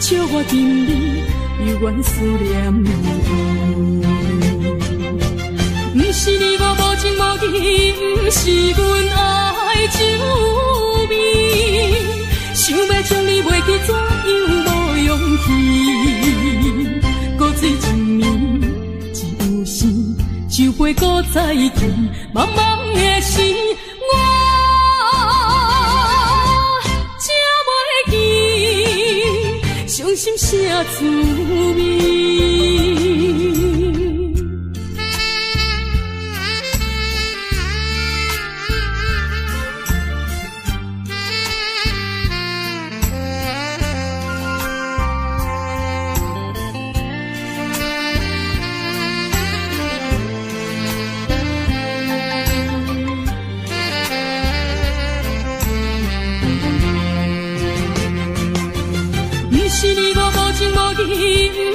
A: 笑我心里犹原思念你。不是你我无情无义，不是阮爱酒味，想要将你袂记，怎样无勇气？搁醉一暝。酒杯搁再添，茫茫的时，我才袂记伤心啥滋味。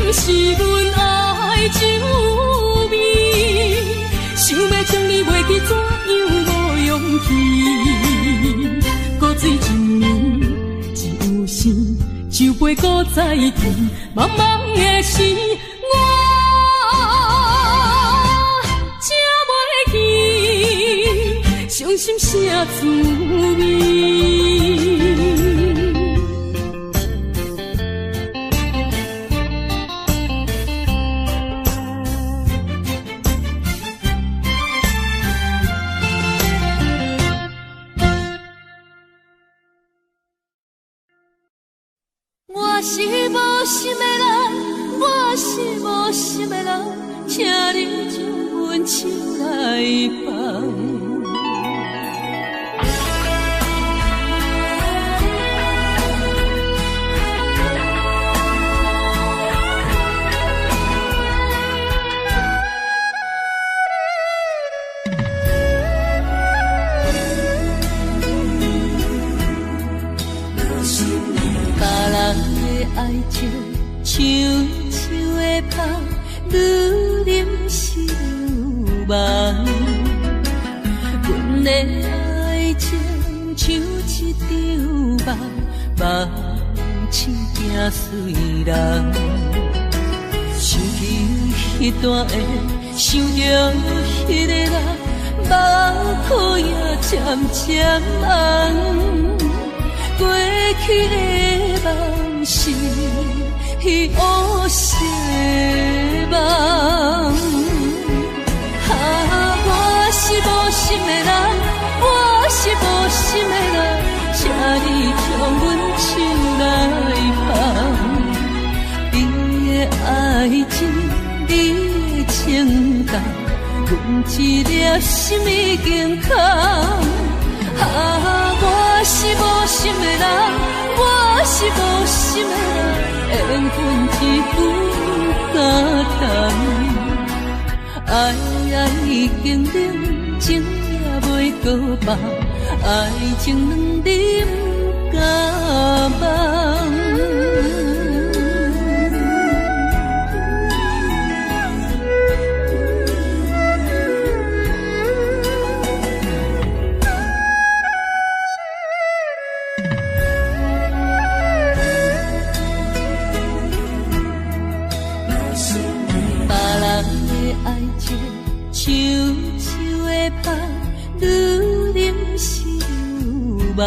A: 不是阮爱酒味，想要将你袂记，怎样无勇气？搁醉一暝，只有时酒杯搁再添，茫茫的时，我才袂记伤心啥滋味。我是无心的人，我是无心的人，请你将阮手来放。爱情像树的芳，愈淋湿愈梦。阮的爱情像一场梦，梦醒惊随人。想起彼段的，想着彼个人，目眶也渐渐红。过去的梦是乌色梦，我是无心的人，我是无心的人，请你将阮手来放。你的爱情，你的情感，阮一粒心已经空。我是无心的人，我是无心的人，缘分只有甘淡。爱已经冷，情也袂搁放，爱情两点甲梦。像树的香，愈淋是愈梦。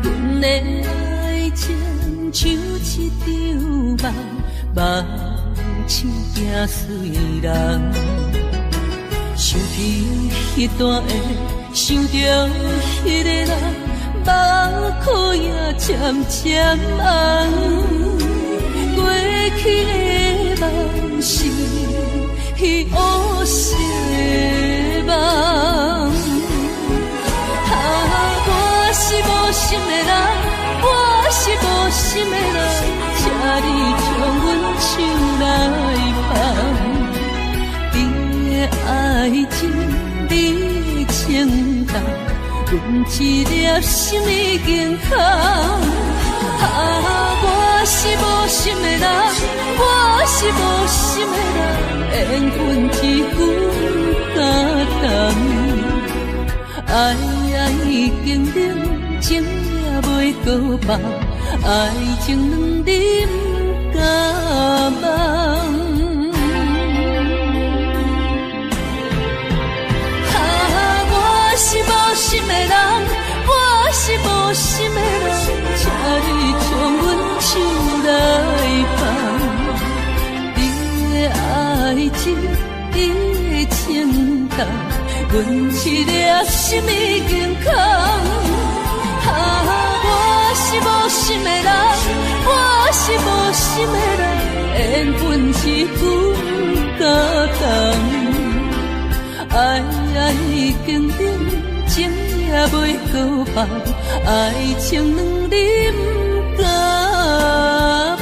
A: 阮的爱情像一场梦，梦像惊碎人。想起彼段的，想着彼个人，目眶也渐渐红。过去的梦是乌色梦，我是无心的人，我是无心的人，请你将阮手来放。你的爱情，你的情感，阮一粒心已经空。我是无心的人，我是无心的人，缘分只有甘淡。爱已经冷，情也袂搁放，爱情两点甲梦。我是无心的人，我是无心的人，请你将阮手来放。你的爱情，你的情感，阮一粒心已经空。我是无心的人，我是无心的人，缘分只有甘淡。爱已经冷，情也袂搁放，爱情两点甲梦。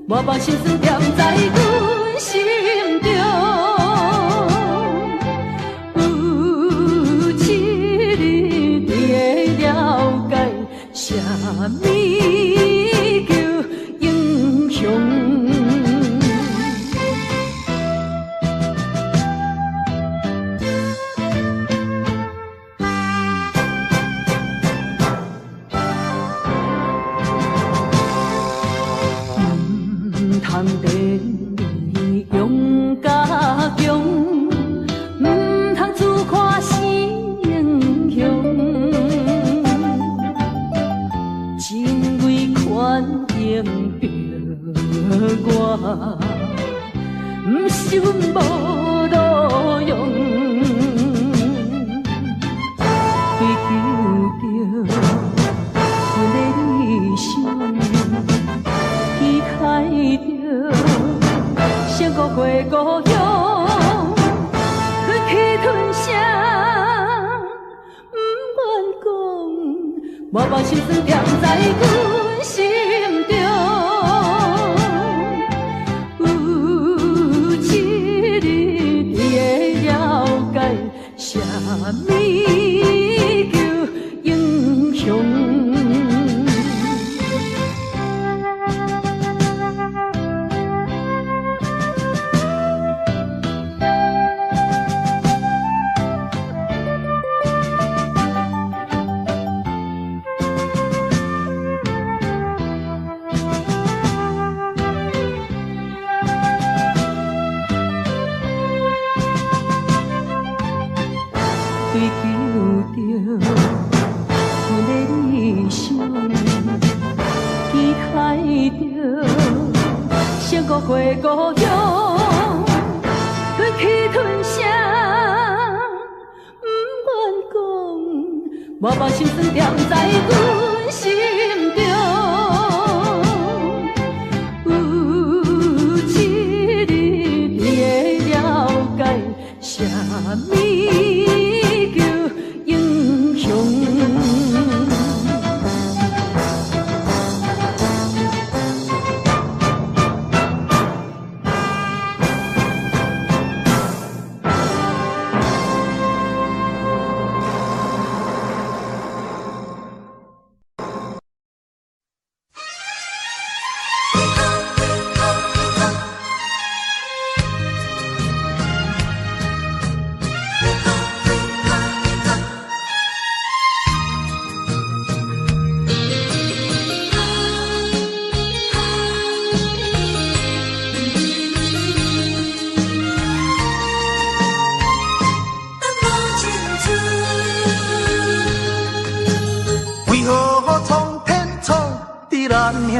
A: 我把心思点在阮心中，
D: 不想无路用，追求着阮的理想，期待着成孤过故乡，忍气吞声，不愿讲，我把心酸藏在阮心中。有一日你会了解，啥物叫英雄。追求着阮的理想，期待着成孤过故乡，忍气吞声，不愿讲，我把心酸藏在阮心中。有一日你会了解，啥物英雄。
E: 咱命运，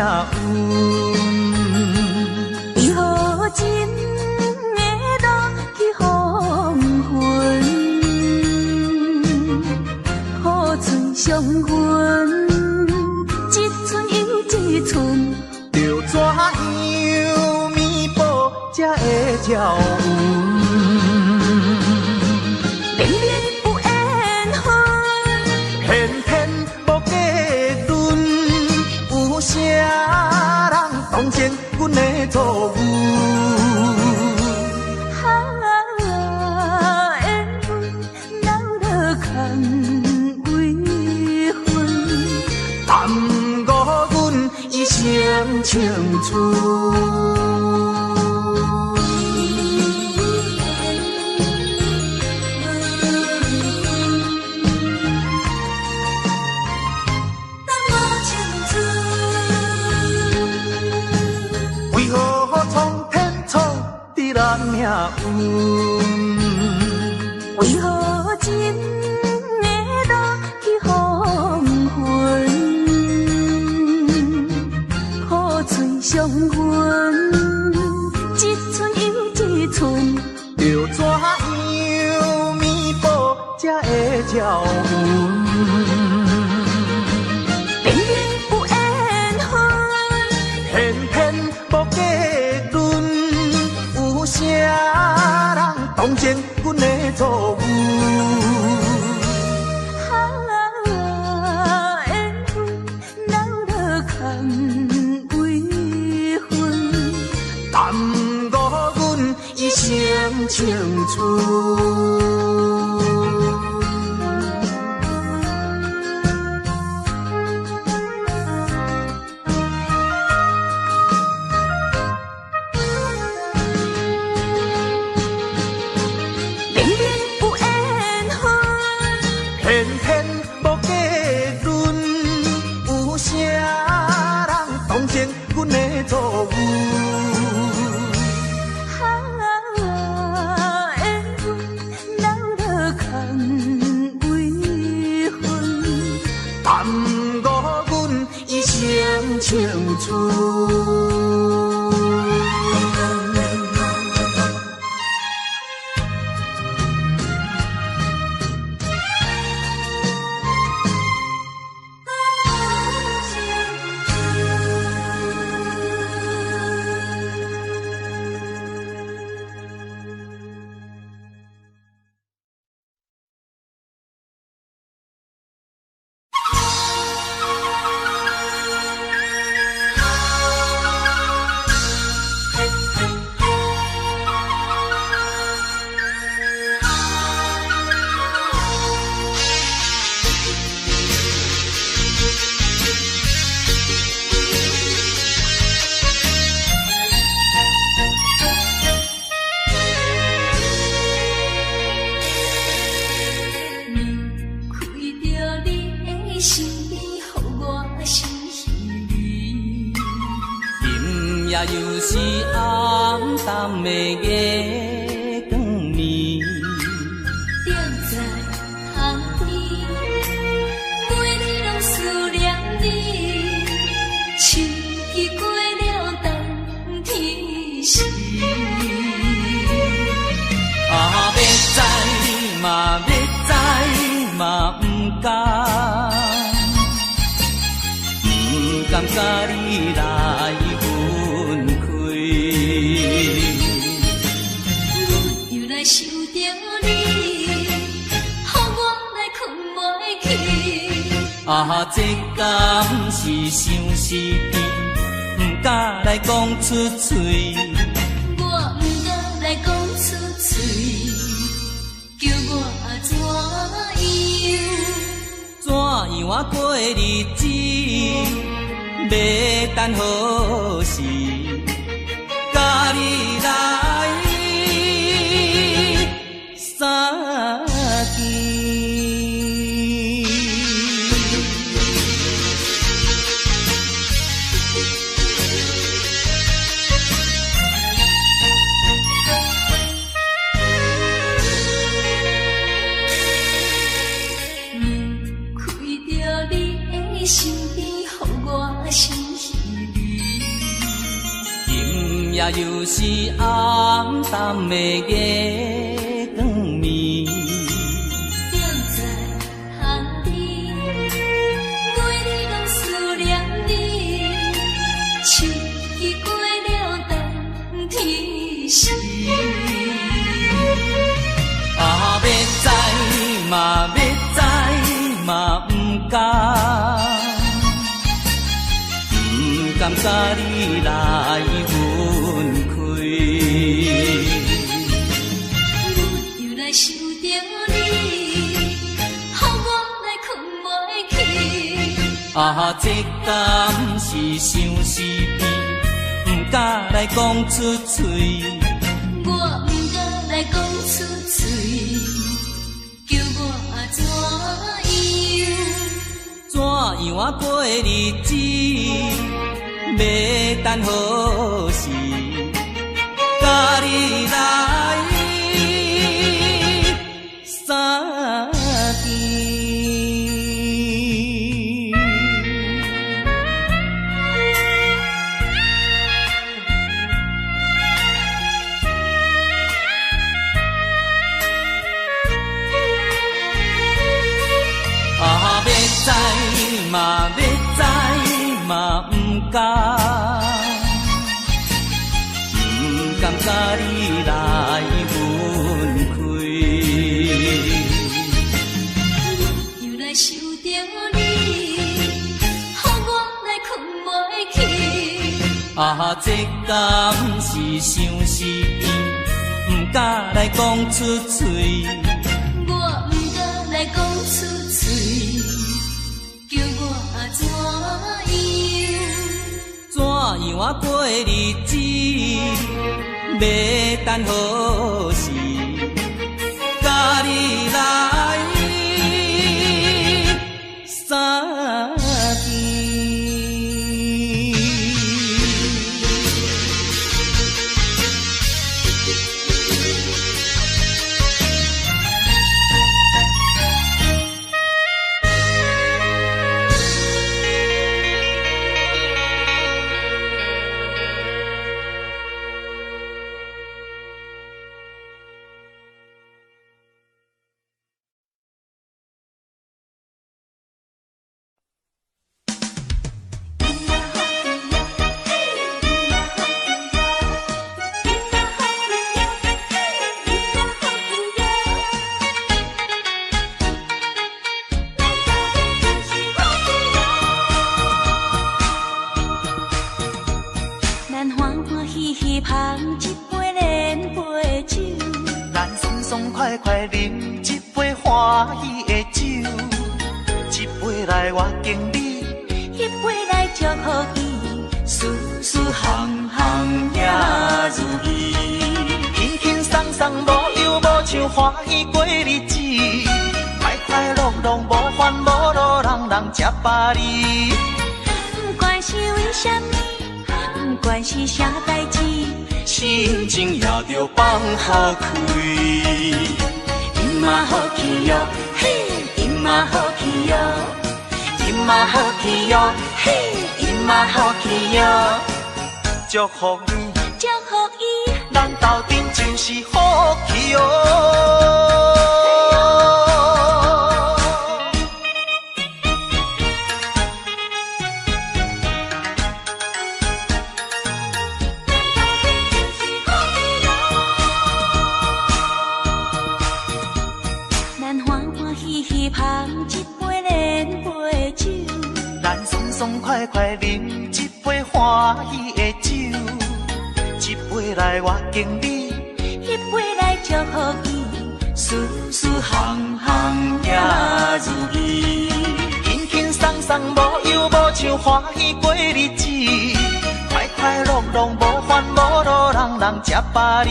A: 为何真会落去黄昏？雨水伤痕，一寸又一寸，
E: 要怎样弥补才会照运？
A: 明明有缘分，
E: 偏偏无价论，有啥人同情阮的错误？
A: 缘分闹落空为分，
E: 耽误阮一生青春。为何苍天创伫咱命运？
A: 为何真会落去黄昏？雨水伤痕，一寸又一寸，
E: 要怎样弥补才会照运？
A: 明明有缘分，
E: 偏偏无价论，有啥人同情阮的错误？
A: 缘分闹落空为分，
E: 耽误阮一生青春。
A: 明明有缘分，
E: 偏偏无价论，有啥人同情阮的错误？
A: 缘分闹
C: 又是暗淡的月光暝，
A: 踮在塘边，每日拢思念你，秋季过了冬天时。
C: 啊，要知嘛，要知嘛，不敢，不敢甲你来分开。
A: 我又来想着你，予我来困袂去。
C: 啊，这敢是相思甜，不敢来讲出嘴。
A: 我不敢来讲出嘴，叫我怎
C: 样啊过日子，要等何时，甲你来相见。
A: 身边，予我心稀微。
C: 今夜又是暗淡的月光暝，
A: 踮在塘边，每日拢思念你。秋季过了冬天时，
C: 啊，要知嘛，要知嘛，不敢。不敢甲你来分开，
A: 我又来想着你，予我来困袂去。
C: 啊，这敢是相思甜，不敢来讲出嘴。
A: 我不敢来讲出嘴，叫我怎样
C: 啊过日子？要等何时，甲你来相见。啊，要知嘛，要知嘛，不敢。不敢甲你来分开，
A: 我又来想着你，予我来困袂去。
C: 啊，这敢是相思甜，不敢来讲出嘴。
A: 我不敢来讲出嘴，叫我怎样
C: 啊过日子？要等何时，甲你来相见。
E: 快快饮一杯欢喜的酒，一杯来我敬你，
A: 一杯来祝福伊，
E: 事事行行也如意，轻轻松松无忧无愁，欢喜过日子，快快乐乐无烦无恼，人人吃饱哩。
A: 不管是为什么，不不管是啥代志，
E: 心情也着放好开。
A: 今嘛好去哟，嘿，今嘛好去哟，今嘛好去哟，嘿，今嘛好去哟。
E: 祝福你，
A: 祝福伊，
E: 咱斗阵就是福气哦。
A: 咱欢欢喜喜捧一杯莲花酒，
E: 咱爽爽快快饮一杯欢喜的酒，一杯来我敬你，
A: 一杯来祝福伊，
E: 事事行行也如意，轻轻松松无忧无愁，欢喜过日子，快快乐乐无烦无恼，人人吃饱哩。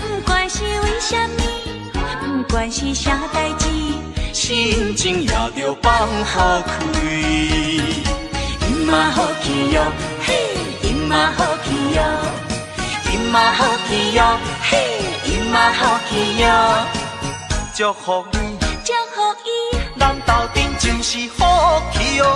A: 不管是为什么，不管是啥代志，
E: 心情也着放好开。
A: 今嘛好去哟，嘿，今嘛好去哟，
E: 今嘛好去哟，
A: 嘿，
E: 今嘛好去哟。祝福你，
A: 祝福伊，
E: 咱斗阵就是福气哦。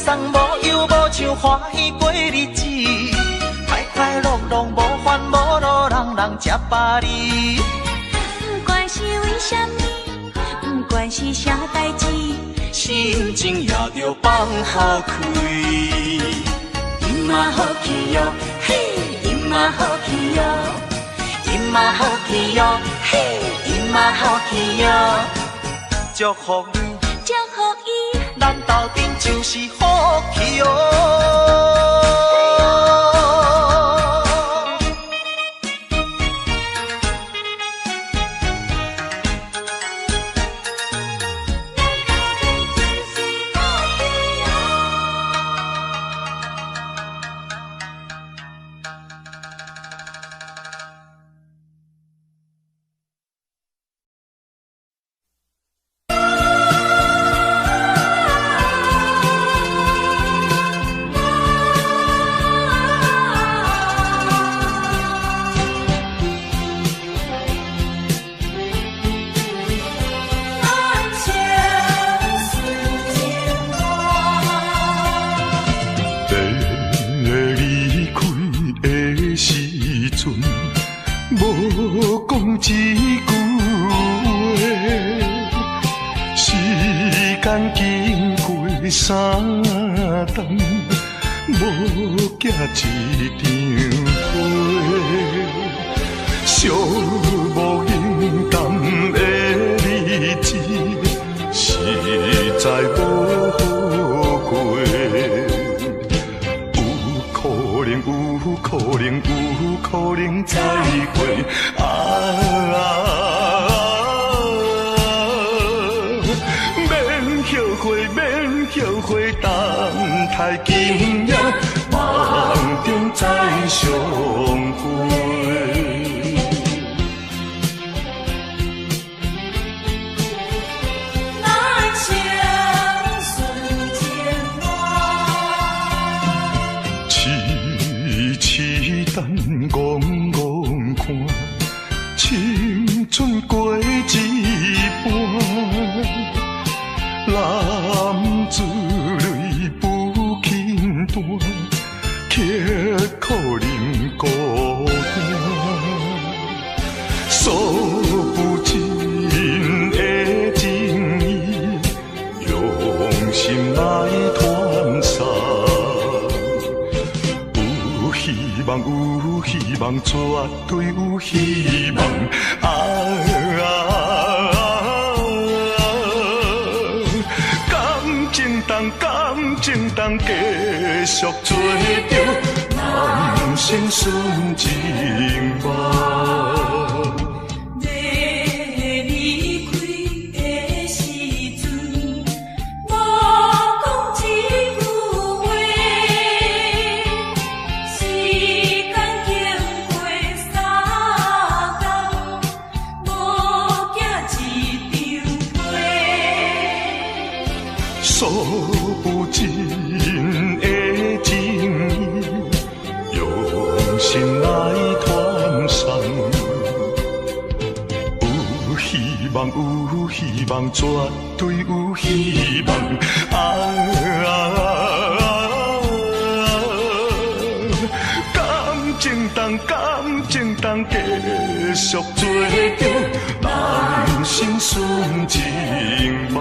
E: 无忧无愁，欢喜过日子，快快乐乐无烦无恼，人人吃饱哩。
A: 不管是为什么，不管是啥代志，
E: 心情也着放好开。
A: 今嘛好去哟，嘿，今嘛好去哟，
E: 今嘛好去哟，
A: 嘿，
E: 今嘛好去哟。祝福你，
A: 祝福伊，
E: 咱斗阵就是福气哦。
B: 无讲一句话，时间经过3冬，无寄一张花，寂无影淡的日子，实在无好过。有可能再会免后悔，等待今夜梦中再相会。等戆看，青春过一半，男子泪不轻弹，却可能孤单。诉不尽的情意，用心来传送。有希望，绝对有希望。感情当继续做着人生顺情梦。
A: 要离开的
F: 不尽的情意，用心来传送。有希望，有希望，绝对有希望。感情当继续做着，人生顺情梦。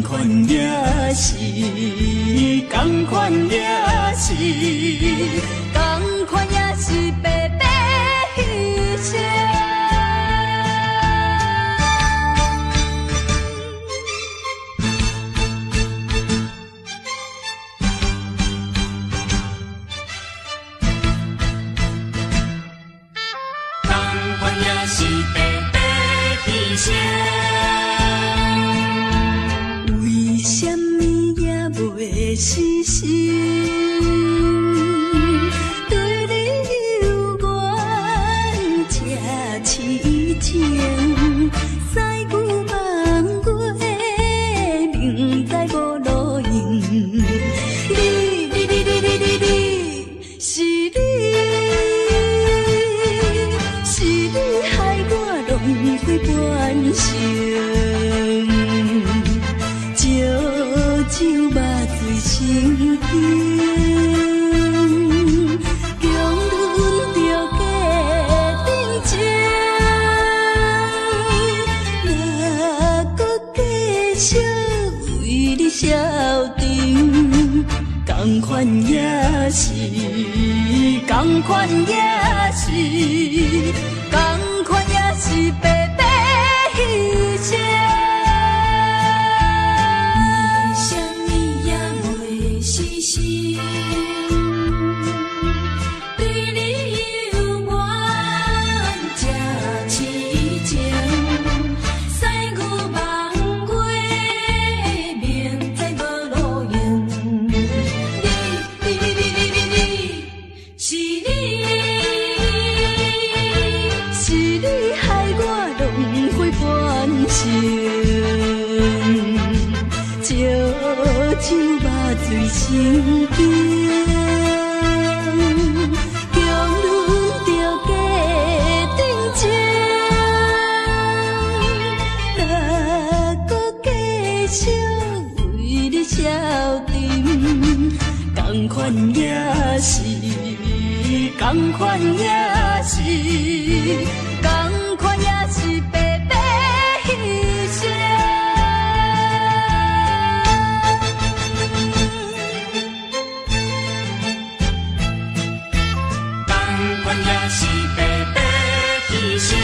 A: 款也是，同款也是，同款也是白白牺牲。
B: 同款也是白白牺牲。
A: 为什么也袂死心？对你有缘这痴情，西旧梦过，明知无路用。你，是你，是你害我轮回半生。酒目醉成冰，强忍着假定情，若搁继续为你消沉，同款也是，同款也是，同款也是白白牺牲。酒目醉成冰，强忍着假定情，若搁继续为你消沉，同款也是，同款也是，同款也是白白牺牲。
B: 也是白白牺牲。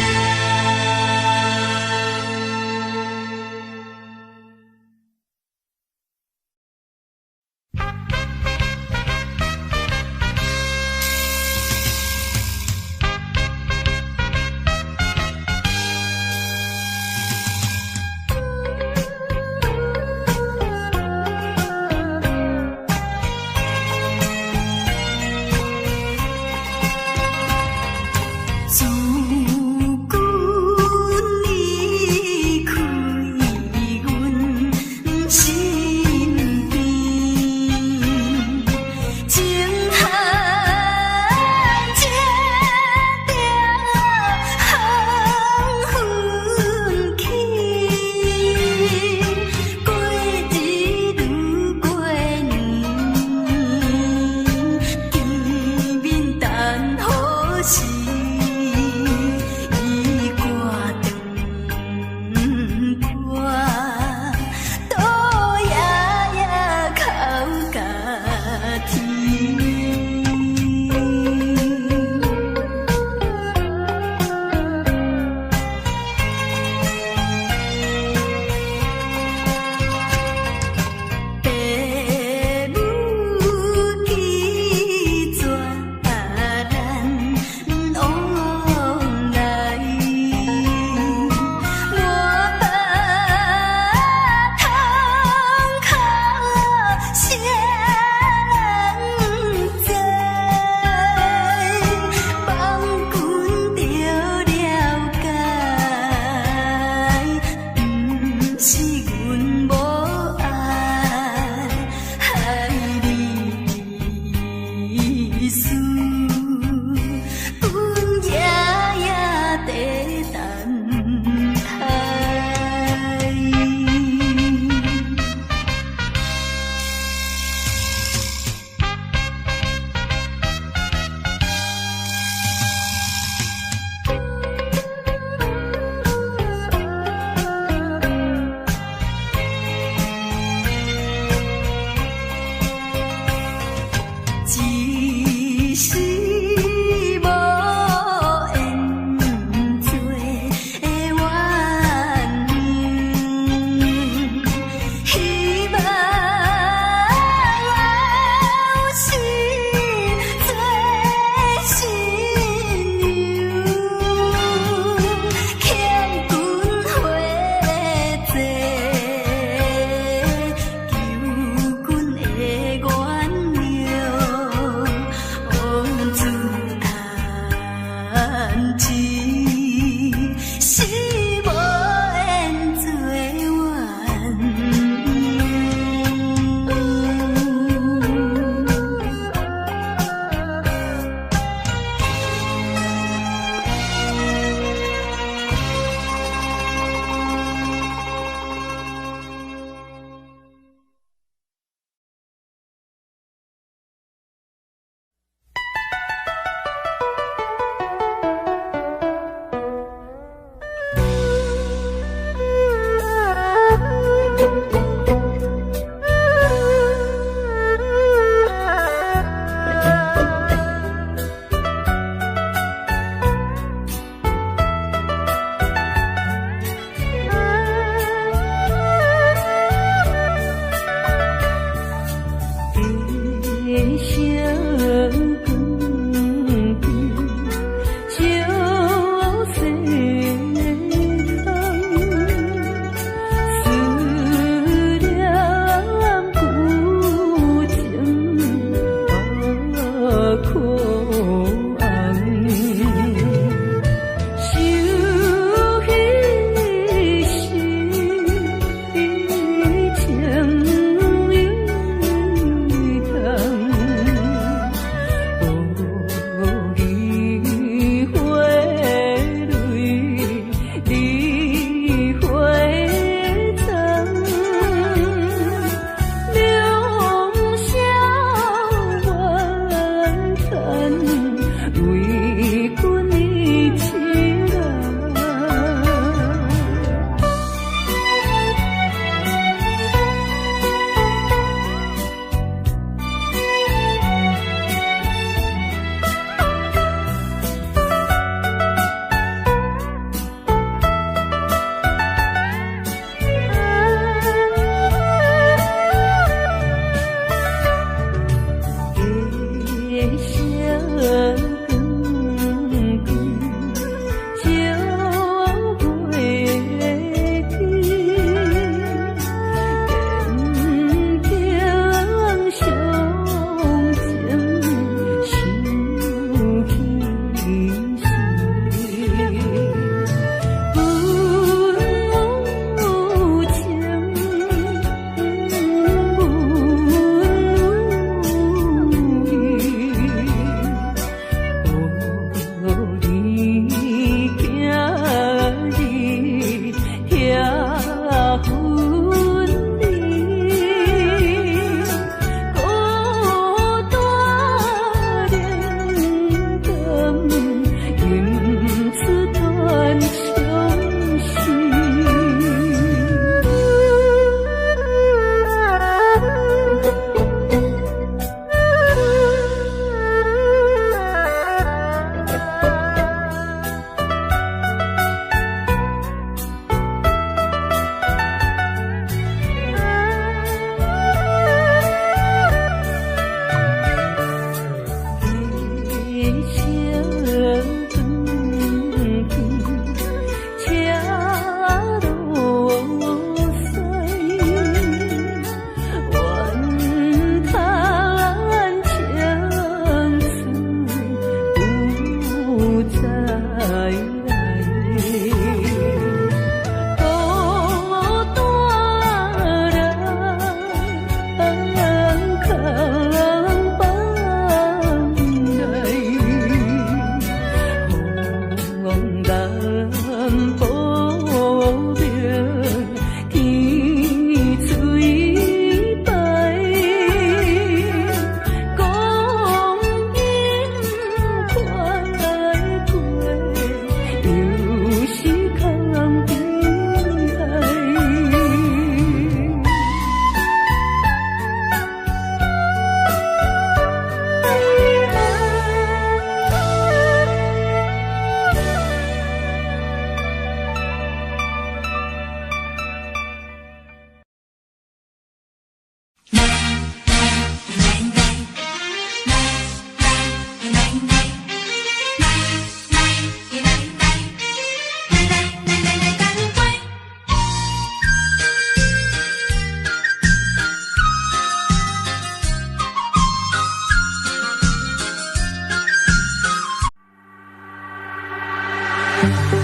A: 啊。